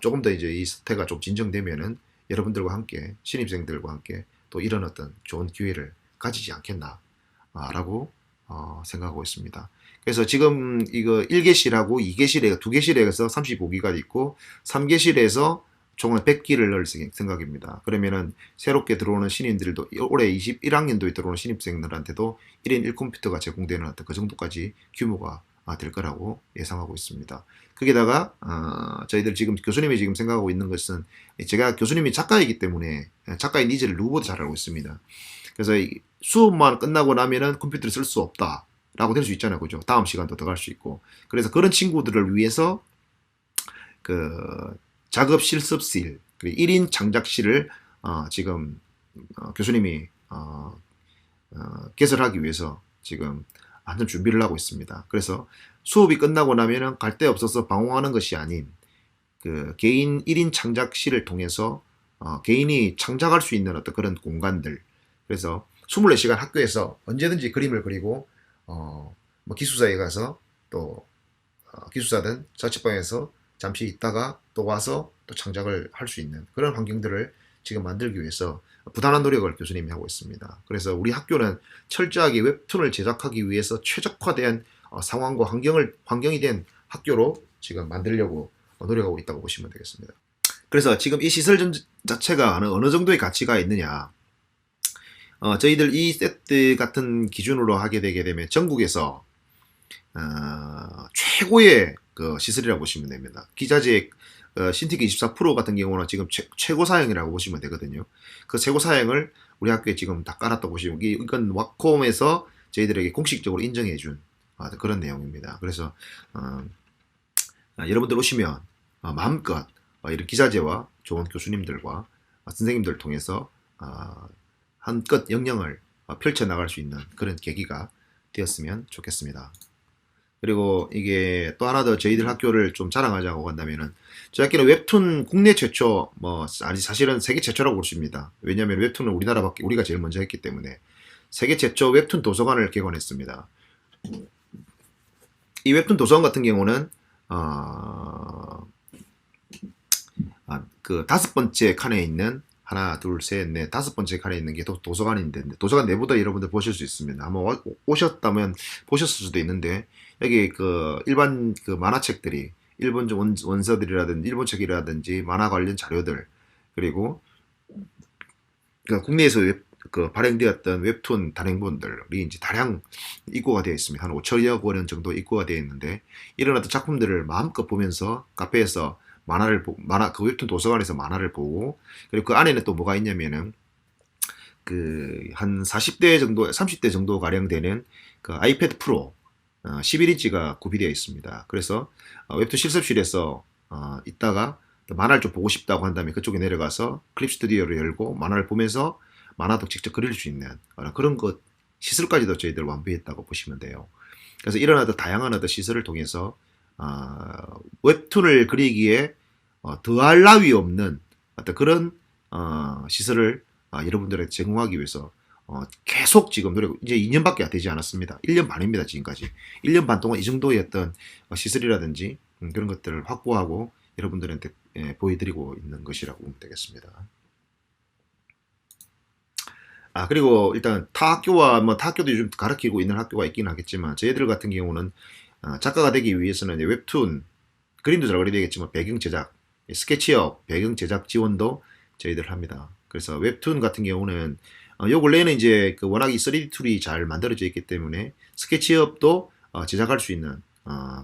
조금 더 이제 이 사태가 좀 진정되면은 여러분들과 함께 신입생들과 함께 또 이런 어떤 좋은 기회를 가지지 않겠나라고 생각하고 있습니다. 그래서 지금 이거 1개실하고 2개실에 2개실에서 35기가 있고 3개실에서 총 100기를 넣을 생각입니다. 그러면은 새롭게 들어오는 신인들도 올해 21학년도에 들어오는 신입생들한테도 1인 1컴퓨터가 제공되는 어떤 그 정도까지 규모가 될 거라고 예상하고 있습니다. 거기다가 저희들 지금 교수님이 지금 생각하고 있는 것은 제가 교수님이 작가이기 때문에 작가의 니즈를 누구보다 잘 알고 있습니다. 그래서 수업만 끝나고 나면은 컴퓨터를 쓸 수 없다라고 될 수 있잖아요. 그죠? 다음 시간도 더 갈 수 있고. 그래서 그런 친구들을 위해서 그 작업 실습실, 그리고 1인 창작실을 지금 교수님이 개설하기 위해서 지금 완전 준비를 하고 있습니다. 그래서 수업이 끝나고 나면은 갈 데 없어서 방황하는 것이 아닌 그 개인 1인 창작실을 통해서 개인이 창작할 수 있는 어떤 그런 공간들. 그래서 24시간 학교에서 언제든지 그림을 그리고 뭐 기숙사에 가서 또 기숙사든 자취방에서 잠시 있다가 또 와서 또 창작을 할 수 있는 그런 환경들을 지금 만들기 위해서 부단한 노력을 교수님이 하고 있습니다. 그래서 우리 학교는 철저하게 웹툰을 제작하기 위해서 최적화된 상황과 환경이 된 학교로 지금 만들려고 노력하고 있다고 보시면 되겠습니다. 그래서 지금 이 시설 자체가 어느 정도의 가치가 있느냐. 저희들 이 세트 같은 기준으로 하게 되게 되면 전국에서 최고의 그 시설이라고 보시면 됩니다. 기자재 신티크 24% 같은 경우는 지금 최고 사양이라고 보시면 되거든요. 그 최고 사양을 우리 학교에 지금 다 깔았다고 보시면 이건 왁콤에서 저희들에게 공식적으로 인정해준 그런 내용입니다. 그래서 여러분들 오시면 마음껏 이런 기자재와 좋은 교수님들과 선생님들 통해서 한껏 역량을 펼쳐나갈 수 있는 그런 계기가 되었으면 좋겠습니다. 그리고 이게 또 하나 더 저희들 학교를 좀 자랑하자고 한다면은 저희 학교는 웹툰 국내 최초 아니 사실은 세계 최초라고 볼 수 있습니다. 왜냐하면 웹툰을 우리가 제일 먼저 했기 때문에 세계 최초 웹툰 도서관을 개관했습니다. 이 웹툰 도서관 같은 경우는 그 5번째 칸에 있는 하나, 둘, 셋, 넷, 5번째 칸에 있는 게 도서관인데 도서관 내부도 여러분들 보실 수 있습니다. 한번 오셨다면 보셨을 수도 있는데 여기 그 일반 그 만화책들이 일본 원서들이라든지 일본 책이라든지 만화 관련 자료들 그리고 그 국내에서 발행되었던 웹툰 단행본들이 이제 다량 입고가 되어 있습니다. 한 5천여 권 정도 입고가 되어 있는데 이런 어떤 작품들을 마음껏 보면서 카페에서 그 웹툰 도서관에서 만화를 보고 그리고 그 안에는 또 뭐가 있냐면은 그 한 40대 정도 30대 정도 가량 되는 그 아이패드 프로 11인치가 구비되어 있습니다. 그래서 웹툰 실습실에서 있다가 만화를 좀 보고 싶다고 한다면 그쪽에 내려가서 클립 스튜디오를 열고 만화를 보면서 만화도 직접 그릴 수 있는 그런 것 시설까지도 저희들 완비했다고 보시면 돼요. 그래서 이런 어떤 다양한 어떤 시설을 통해서 웹툰을 그리기에 더할 나위 없는 어떤 그런 시설을 여러분들에게 제공하기 위해서 계속 지금 노력, 이제 2년밖에 되지 않았습니다. 1년 반입니다, 지금까지. 1년 반 동안 이 정도의 어떤 시설이라든지 그런 것들을 확보하고 여러분들한테 보여드리고 있는 것이라고 보면 되겠습니다. 그리고 일단 타 학교와 타 학교도 요즘 가르치고 있는 학교가 있긴 하겠지만 저희들 같은 경우는 작가가 되기 위해서는 이제 웹툰, 그림도 잘 그려야 되겠지만 배경 제작, 스케치업, 배경 제작 지원도 저희들 합니다. 그래서 웹툰 같은 경우는 요 근래에는 이제 워낙 이 3D 툴이 잘 만들어져 있기 때문에 스케치업도 제작할 수 있는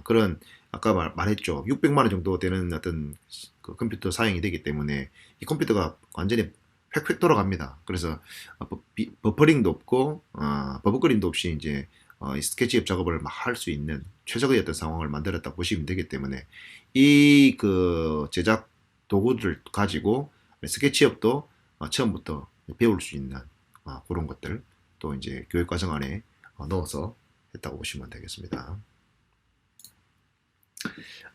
그런 아까 말했죠. 600만 원 정도 되는 어떤 그 컴퓨터 사양이 되기 때문에 이 컴퓨터가 완전히 획획 돌아갑니다. 그래서 버퍼링도 없고 버벅거림도 없이 이제 이 스케치업 작업을 막 할 수 있는 최적의 어떤 상황을 만들었다 보시면 되기 때문에 이 그 제작 도구를 가지고 스케치업도 처음부터 배울 수 있는 그런 것들 또 이제 교육 과정 안에 넣어서 했다고 보시면 되겠습니다.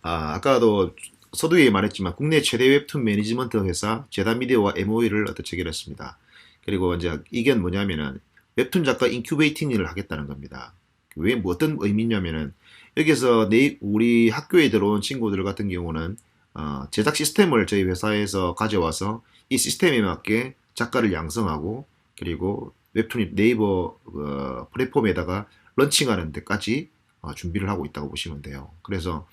아까도 서두에 말했지만 국내 최대 웹툰 매니지먼트 회사 제다미디어와 MOU를 체결했습니다. 그리고 이제 이게 뭐냐면은 웹툰 작가 인큐베이팅을 하겠다는 겁니다. 왜 어떤 의미냐면은 여기서 우리 학교에 들어온 친구들 같은 경우는 제작 시스템을 저희 회사에서 가져와서 이 시스템에 맞게 작가를 양성하고 그리고 웹툰이 네이버 플랫폼에다가 런칭하는 데까지 준비를 하고 있다고 보시면 돼요. 그래서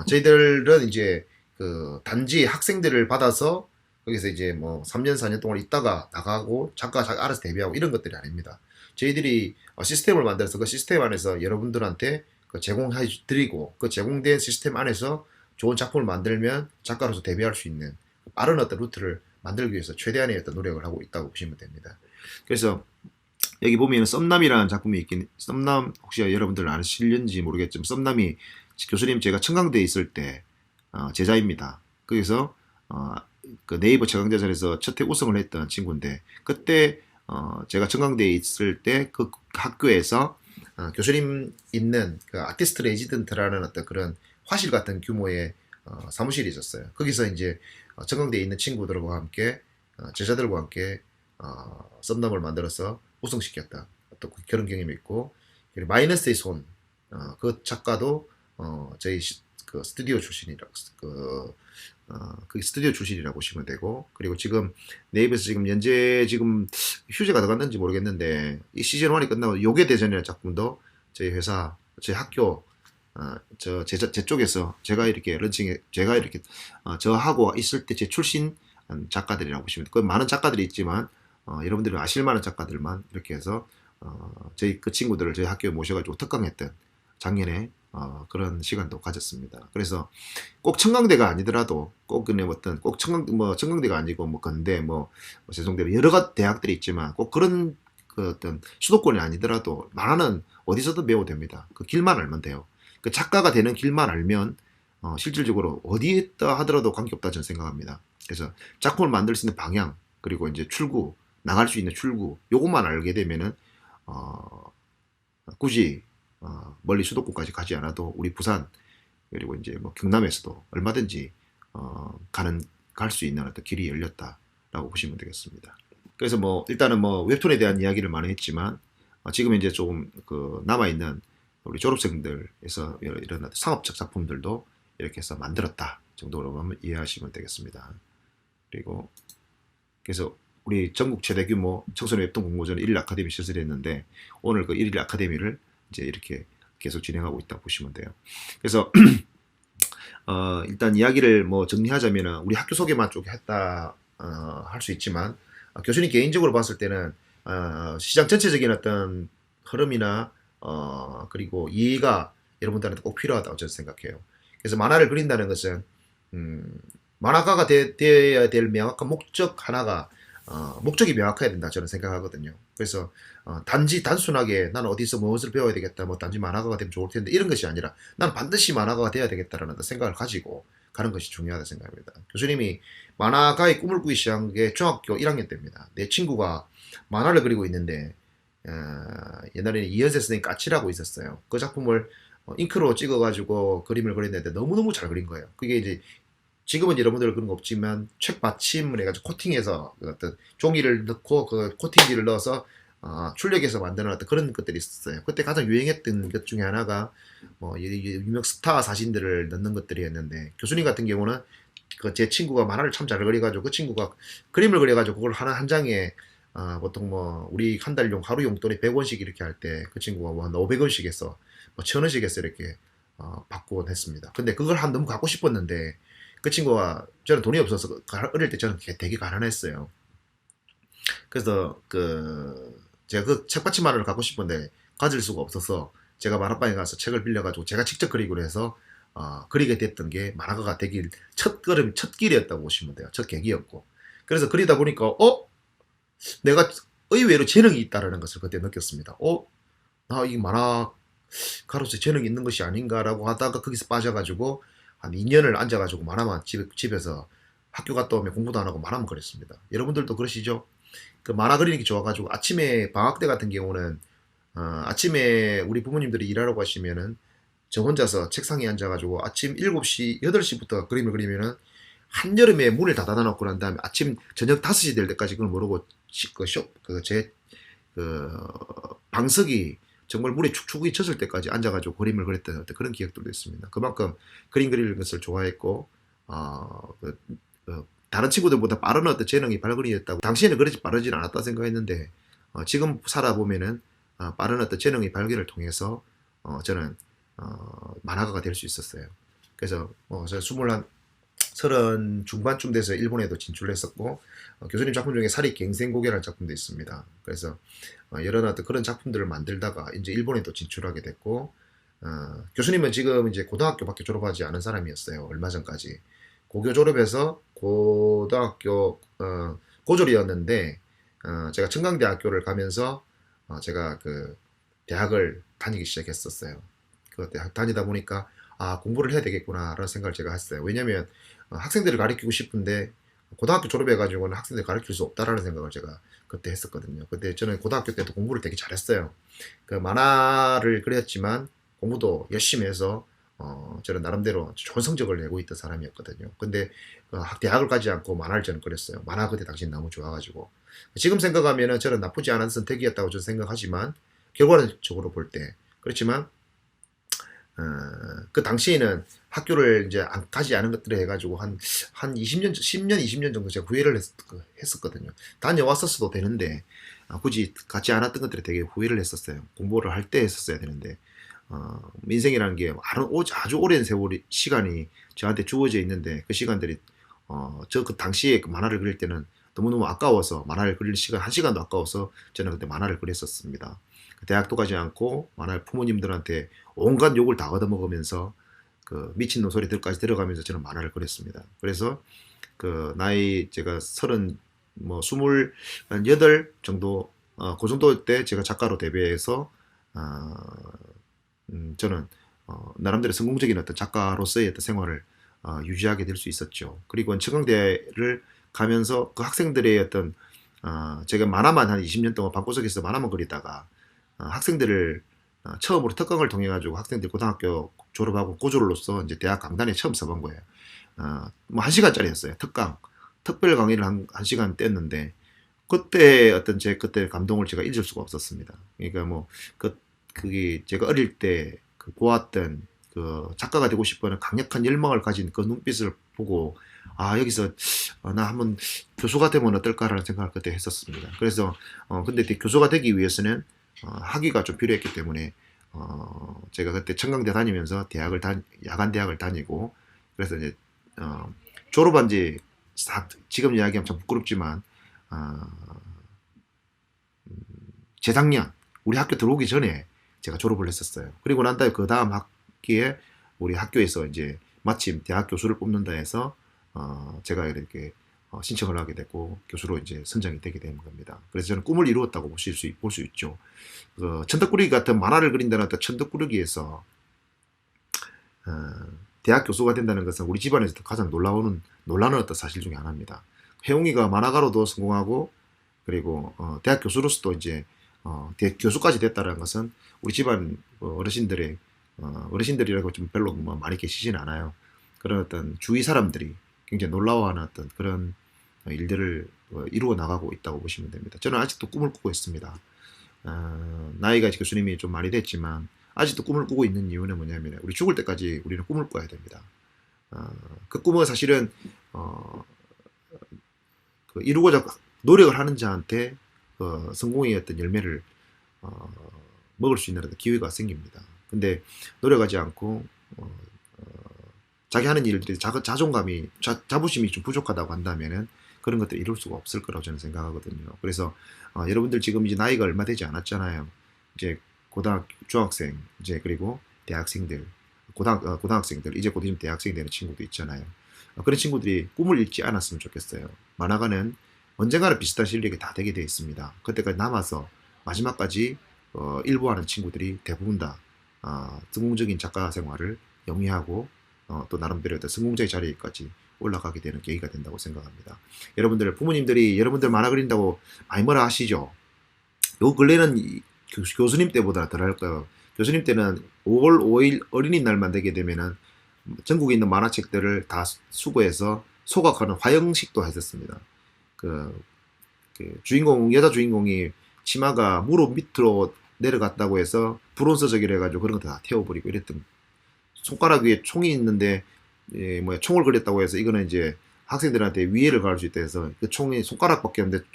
저희들은 이제 그 단지 학생들을 받아서 거기서 이제 뭐 3년 4년 동안 있다가 나가고 작가 알아서 데뷔하고 이런 것들이 아닙니다. 저희들이 시스템을 만들어서 그 시스템 안에서 여러분들한테 제공해 드리고 그 제공된 시스템 안에서 좋은 작품을 만들면 작가로서 데뷔할 수 있는 빠른 어떤 루트를 만들기 위해서 최대한의 어떤 노력을 하고 있다고 보시면 됩니다. 그래서 여기 보면 썸남이라는 작품이 있긴, 썸남 혹시 여러분들 아실는지 모르겠지만 썸남이 교수님 제가 청강대에 있을 때 제자입니다. 거기서 그 네이버 최강대전에서 첫해 우승을 했던 친구인데 그때 제가 청강대에 있을 때 그 학교에서 교수님 있는 그 아티스트 레지던트라는 어떤 그런 화실 같은 규모의 사무실이 있었어요. 거기서 이제 청강대에 있는 친구들과 함께 제자들과 함께 썸남을 만들어서 우승시켰다. 또 그런 경험이 있고 그리고 마이너스의 손, 그 작가도 저희 그 스튜디오 출신이라고 그 스튜디오 출신이라고 보시면 되고 그리고 지금 네이버에서 지금 현재 지금 휴재가 들어갔는지 모르겠는데 이 시즌 1이 끝나고 요괴 대전이라는 작품도 저희 회사 저희 학교 제 쪽에서 제가 이렇게 런칭에 제가 이렇게 저하고 있을 때 제 출신 작가들이라고 보시면 돼요. 많은 작가들이 있지만 여러분들이 아실 만한 작가들만 이렇게 해서 저희 그 친구들을 저희 학교에 모셔가지고 특강했던 작년에 그런 시간도 가졌습니다. 그래서 꼭 청강대가 아니더라도 꼭 그냥 어떤 꼭 청강대가 아니고 뭐 건대 뭐 세종대 여러 가지 대학들이 있지만 꼭 그런 그 어떤 수도권이 아니더라도 많은 어디서도 배워도 됩니다. 그 길만 알면 돼요. 그 작가가 되는 길만 알면 실질적으로 어디에 있다 하더라도 관계없다 저는 생각합니다. 그래서 작품을 만들 수 있는 방향 그리고 이제 출구 나갈 수 있는 출구 요것만 알게 되면은 굳이 멀리 수도권까지 가지 않아도 우리 부산 그리고 이제 뭐 경남에서도 얼마든지 갈 수 있는 어떤 길이 열렸다라고 보시면 되겠습니다. 그래서 뭐 일단은 뭐 웹툰에 대한 이야기를 많이 했지만 지금 이제 조금 그 남아 있는 우리 졸업생들에서 이런 상업적 작품들도 이렇게 해서 만들었다 정도로 이해하시면 되겠습니다. 그리고 그래서 우리 전국 최대 규모 청소년 웹툰 공모전 1일 아카데미 시설했는데 오늘 그 1일 아카데미를 이제 이렇게 계속 진행하고 있다 보시면 돼요. 그래서 일단 이야기를 뭐 정리하자면은 우리 학교 소개만 쭉 했다 할 수 있지만 교수님 개인적으로 봤을 때는 시장 전체적인 어떤 흐름이나 그리고 이해가 여러분들한테 꼭 필요하다고 저는 생각해요. 그래서 만화를 그린다는 것은 만화가가 되어야 될 명확한 목적 하나가 목적이 명확해야 된다 저는 생각하거든요. 그래서 단순하게 나는 어디서 무엇을 배워야 되겠다 뭐 단지 만화가가 되면 좋을 텐데 이런 것이 아니라 나는 반드시 만화가가 되어야 되겠다라는 생각을 가지고 가는 것이 중요하다 생각합니다. 교수님이 만화가의 꿈을 꾸기 시작한 게 중학교 1학년 때입니다. 내 친구가 만화를 그리고 있는데 옛날에는 이현세 선생님 까치라고 있었어요. 그 작품을 잉크로 찍어가지고 그림을 그렸는데 너무너무 잘 그린 거예요. 그게 이제 지금은 여러분들 그런 거 없지만 책 받침을 해가지고 코팅해서 그 어떤 종이를 넣고 그 코팅지를 넣어서 출력해서 만드는 어떤 그런 것들이 있었어요. 그때 가장 유행했던 것 중에 하나가 뭐 유명 스타 사진들을 넣는 것들이었는데, 교수님 같은 경우는 그 제 친구가 만화를 참 잘 그려가지고 그 친구가 그림을 그려가지고 그걸 하나 한 장에 보통 뭐 우리 한 달용 하루 용돈이 100원씩 이렇게 할 때 그 친구가 뭐 한 500원씩 해서 뭐 1000원씩 해서 이렇게 받곤 했습니다. 근데 그걸 한 너무 갖고 싶었는데 그 친구가, 저는 돈이 없어서 어릴 때 저는 되게 가난했어요. 그래서 제가 그 책받침만을 갖고 싶은데 가질 수가 없어서 제가 만화방에 가서 책을 빌려가지고 제가 직접 그리기로 해서 그리게 됐던 게 만화가가 되길 첫 길이었다고 보시면 돼요. 첫 계기였고. 그래서 그리다 보니까 내가 의외로 재능이 있다라는 것을 그때 느꼈습니다. 나 이 만화가로서 재능이 있는 것이 아닌가라고 하다가 거기서 빠져가지고 한 2년을 앉아가지고 만화만 집에서 학교 갔다 오면 공부도 안 하고 만화만 그렸습니다. 여러분들도 그러시죠? 그 만화 그리는 게 좋아가지고 아침에 방학 때 같은 경우는 아침에 우리 부모님들이 일하러 가시면은 저 혼자서 책상에 앉아가지고 아침 7시, 8시부터 그림을 그리면은 한여름에 문을 다 닫아놓고 난 다음에 아침 저녁 5시 될 때까지 그걸 모르고 제 방석이 정말 물에 축축이 젖을 때까지 앉아가지고 그림을 그렸던 어떤 그런 기억들도 있습니다. 그만큼 그림 그리는 것을 좋아했고, 다른 친구들보다 빠른 어떤 재능이 발견이었다고, 당시에는 그렇게 빠르진 않았다 생각했는데, 지금 살아보면은 빠른 어떤 재능의 발견을 통해서 저는 만화가가 될 수 있었어요. 그래서 저 30 중반쯤 돼서 일본에도 진출을 했었고, 교수님 작품 중에 사리 갱생고개라는 작품도 있습니다. 그래서 여러 어떤 그런 작품들을 만들다가 이제 일본에도 진출하게 됐고, 교수님은 지금 이제 고등학교밖에 졸업하지 않은 사람이었어요. 얼마 전까지 고교 졸업해서 고등학교 고졸이었는데, 제가 청강대학교를 가면서 제가 그 대학을 다니기 시작했었어요. 그 대학 다니다 보니까 공부를 해야 되겠구나라는 생각을 제가 했어요. 왜냐면 학생들을 가르치고 싶은데 고등학교 졸업해가지고는 학생들 가르칠 수 없다라는 생각을 제가 그때 했었거든요. 근데 저는 고등학교 때도 공부를 되게 잘했어요. 그 만화를 그렸지만 공부도 열심히 해서 저는 나름대로 좋은 성적을 내고 있던 사람이었거든요. 근데 대학을 가지 않고 만화를 저는 그렸어요. 만화 그때 당시 너무 좋아가지고. 지금 생각하면은 저는 나쁘지 않은 선택이었다고 저는 생각하지만, 결과적으로 볼 때 그렇지만 그 당시에는 학교를 이제 가지 않은 것들을 해가지고 한 20년, 10년, 20년 정도 제가 후회를 했었거든요. 다녀왔었어도 되는데, 굳이 가지 않았던 것들에 되게 후회를 했었어요. 공부를 할 때 했었어야 되는데, 인생이라는 게 아주 오랜 시간이 저한테 주어져 있는데, 그 시간들이, 저 그 당시에 그 만화를 그릴 때는 너무너무 아까워서, 만화를 그릴 시간, 한 시간도 아까워서 저는 그때 만화를 그렸었습니다. 대학도 가지 않고 만화를 부모님들한테 온갖 욕을 다 얻어먹으면서 그 미친놈 소리들까지 들어가면서 저는 만화를 그렸습니다. 그래서 그 나이 제가 28 정도, 그 정도 때 제가 작가로 데뷔해서 저는 나름대로 성공적인 어떤 작가로서의 어떤 생활을 유지하게 될 수 있었죠. 그리고 청강대를 가면서 그 학생들의 어떤 제가 만화만 한 20년 동안 방구석에서 만화만 그리다가 학생들을 처음으로 특강을 통해 가지고 학생들 고등학교 졸업하고 고졸로서 이제 대학 강단에 처음 서본 거예요. 뭐 1시간짜리였어요. 특별 강의를 한 시간 뗐는데, 그때 어떤 제 그때 감동을 제가 잊을 수가 없었습니다. 그러니까 뭐 그게 제가 어릴 때 보았던 그 작가가 되고 싶어하는 강력한 열망을 가진 그 눈빛을 보고, 여기서 나 한번 교수가 되면 어떨까라는 생각을 그때 했었습니다. 그래서 근데 교수가 되기 위해서는 학위가 좀 필요했기 때문에 제가 그때 청강대 다니면서 야간 대학을 다니고, 그래서 이제 졸업한 지 지금 이야기하면 참 부끄럽지만 재작년 우리 학교 들어오기 전에 제가 졸업을 했었어요. 그리고 난 다음에 그 다음 학기에 우리 학교에서 이제 마침 대학 교수를 뽑는다 해서 제가 이렇게 신청을 하게 됐고 교수로 이제 선정이 되게 된 겁니다. 그래서 저는 꿈을 이루었다고 볼 수 있죠. 천덕꾸러기 같은 만화를 그린다는 어떤 천덕꾸러기에서 대학 교수가 된다는 것은 우리 집안에서 가장 놀라운 어떤 사실 중에 하나입니다. 혜웅이가 만화가로도 성공하고, 그리고 대학 교수로서도 이제 교수까지 됐다는 것은 우리 집안 어르신들이라고 좀 별로 많이 계시진 않아요. 그런 어떤 주위 사람들이 굉장히 놀라워하는 어떤 그런 일들을 이루어 나가고 있다고 보시면 됩니다. 저는 아직도 꿈을 꾸고 있습니다. 나이가 교수님이 좀 많이 됐지만 아직도 꿈을 꾸고 있는 이유는 뭐냐면 우리 죽을 때까지 우리는 꿈을 꿔야 됩니다. 그 꿈은 사실은 이루고자 노력을 하는 자한테 성공의 어떤 열매를 먹을 수 있는 어떤 기회가 생깁니다. 근데 노력하지 않고 자기 하는 일들이 자존감이 자부심이 좀 부족하다고 한다면은 그런 것들을 이룰 수가 없을 거라고 저는 생각하거든요. 그래서 여러분들 지금 이제 나이가 얼마 되지 않았잖아요. 이제 중학생 이제 그리고 대학생들 고등학생들 이제 곧 있으면 대학생이 되는 친구도 있잖아요. 그런 친구들이 꿈을 잃지 않았으면 좋겠어요. 만화가는 언젠가는 비슷한 실력이 다 되게 되어 있습니다. 그때까지 남아서 마지막까지 일부하는 친구들이 대부분 다 성공적인 작가 생활을 영위하고 또 나름대로 성공자의 자리까지 올라가게 되는 계기가 된다고 생각합니다. 여러분들 부모님들이 여러분들 만화 그린다고 많이 뭐라 하시죠? 요 근래는 교수님 때보다 덜 할 거예요. 교수님 때는 5월 5일 어린이날만 되게 되면은 전국에 있는 만화책들을 다 수거해서 소각하는 화형식도 했었습니다. 주인공 여자 주인공이 치마가 무릎 밑으로 내려갔다고 해서 불온서적이라 해가지고 그런 거 다 태워버리고 이랬던, 손가락 위에 총이 있는데 총을 그렸다고 해서 이거는 이제 학생들한테 위해를 가할 수 있다 해서 그 총이 손가락밖에 없는데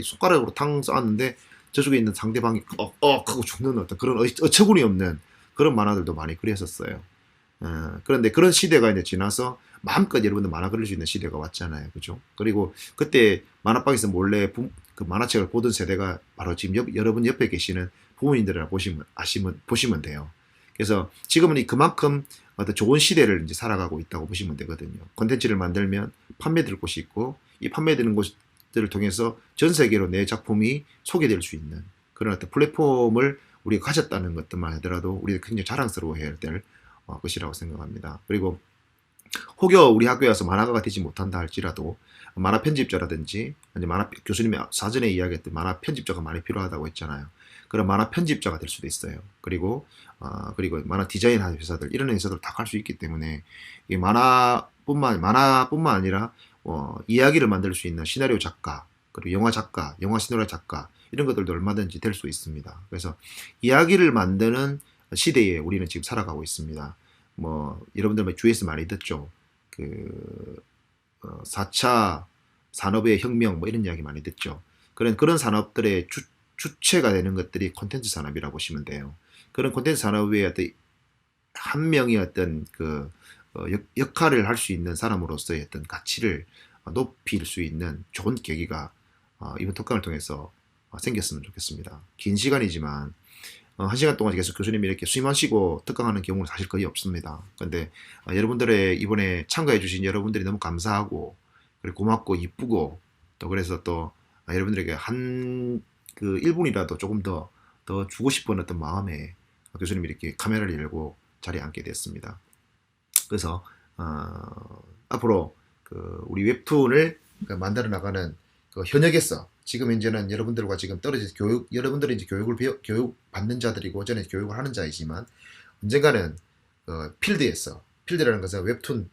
손가락으로 탕 쐈는데 저쪽에 있는 상대방이 하고 죽는 어떤 그런 어처구니 없는 그런 만화들도 많이 그렸었어요. 그런데 그런 시대가 이제 지나서 마음껏 여러분들 만화 그릴 수 있는 시대가 왔잖아요. 그죠? 그리고 그때 만화방에서 몰래 그 만화책을 보던 세대가 바로 지금 여러분 옆에 계시는 부모님들이라 보시면 돼요. 그래서 지금은 그만큼 어떤 좋은 시대를 이제 살아가고 있다고 보시면 되거든요. 콘텐츠를 만들면 판매될 곳이 있고, 이 판매되는 곳들을 통해서 전 세계로 내 작품이 소개될 수 있는 그런 어떤 플랫폼을 우리가 가졌다는 것들만 하더라도 우리가 굉장히 자랑스러워해야 될 것이라고 생각합니다. 그리고 혹여 우리 학교에 와서 만화가가 되지 못한다 할지라도 만화 편집자라든지 교수님이 사전에 이야기했던 만화 편집자가 많이 필요하다고 했잖아요. 그런 만화 편집자가 될 수도 있어요. 그리고 만화 디자인하는 회사들, 이런 회사들 다 갈 수 있기 때문에 이 만화뿐만 아니라 이야기를 만들 수 있는 시나리오 작가, 그리고 영화 작가, 영화 시나리오 작가, 이런 것들도 얼마든지 될 수 있습니다. 그래서 이야기를 만드는 시대에 우리는 지금 살아가고 있습니다. 여러분들 주위에서 많이 듣죠. 4차 산업의 혁명 이런 이야기 많이 듣죠. 그런 산업들의 주체가 되는 것들이 콘텐츠 산업이라고 보시면 돼요. 그런 콘텐츠 산업의 어떤 한 명의 어떤 역할을 할 수 있는 사람으로서의 어떤 가치를 높일 수 있는 좋은 계기가 이번 특강을 통해서 생겼으면 좋겠습니다. 긴 시간이지만 1시간 동안 계속 교수님이 이렇게 숨마시고 특강하는 경우는 사실 거의 없습니다. 그런데 여러분들의 이번에 참가해 주신 여러분들이 너무 감사하고, 그리고 고맙고 이쁘고, 또 그래서 또 여러분들에게 한 1분이라도 조금 더 주고 싶은 어떤 마음에 교수님이 이렇게 카메라를 열고 자리에 앉게 됐습니다. 그래서 앞으로 우리 웹툰을 만들어 나가는 현역에서 지금 이제는 여러분들과 지금 떨어져서 여러분들이 이제 교육 받는 자들이고 저는 교육을 하는 자이지만, 언젠가는 필드라는 것은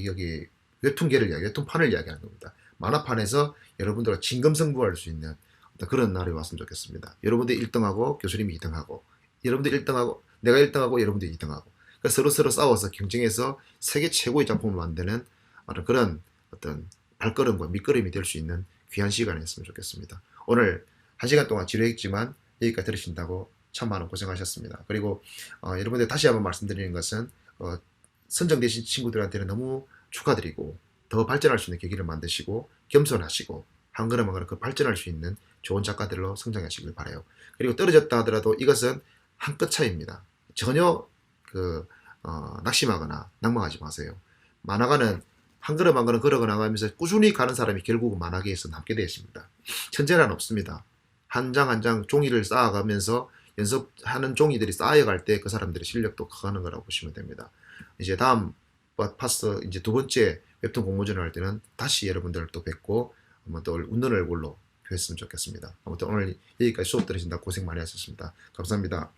여기 웹툰계를 웹툰판을 이야기하는 겁니다. 만화판에서 여러분들과 진검승부할 수 있는 그런 날이 왔으면 좋겠습니다. 여러분들 1등하고 교수님이 2등하고, 여러분들 1등하고 내가 1등하고 여러분들 2등하고, 그러니까 서로 싸워서 경쟁해서 세계 최고의 작품을 만드는 그런 어떤 발걸음과 밑거름이 될 수 있는 귀한 시간이었으면 좋겠습니다. 오늘 1시간 동안 지루했지만 여기까지 들으신다고 참 많은 고생하셨습니다. 그리고 여러분들 다시 한번 말씀드리는 것은 선정되신 친구들한테는 너무 축하드리고, 더 발전할 수 있는 계기를 만드시고 겸손하시고 한 걸음 한 걸음 발전할 수 있는 좋은 작가들로 성장하시길 바라요. 그리고 떨어졌다 하더라도 이것은 한 끗 차이입니다. 전혀 낙심하거나 낭망하지 마세요. 만화가는 한 걸음 한 걸음 걸어 나가면서 꾸준히 가는 사람이 결국은 만화계에서 남게 되십니다. 천재란 없습니다. 한 장 한 장 종이를 쌓아가면서 연습하는 종이들이 쌓여갈 때 그 사람들의 실력도 커가는 거라고 보시면 됩니다. 이제 다음 파스 이제 2번째 웹툰 공모전을 할 때는 다시 여러분들을 또 뵙고 한번 또 웃는 얼굴로 뵀으면 좋겠습니다. 아무튼 오늘 여기까지 수업 들으신다 고생 많이 하셨습니다. 감사합니다.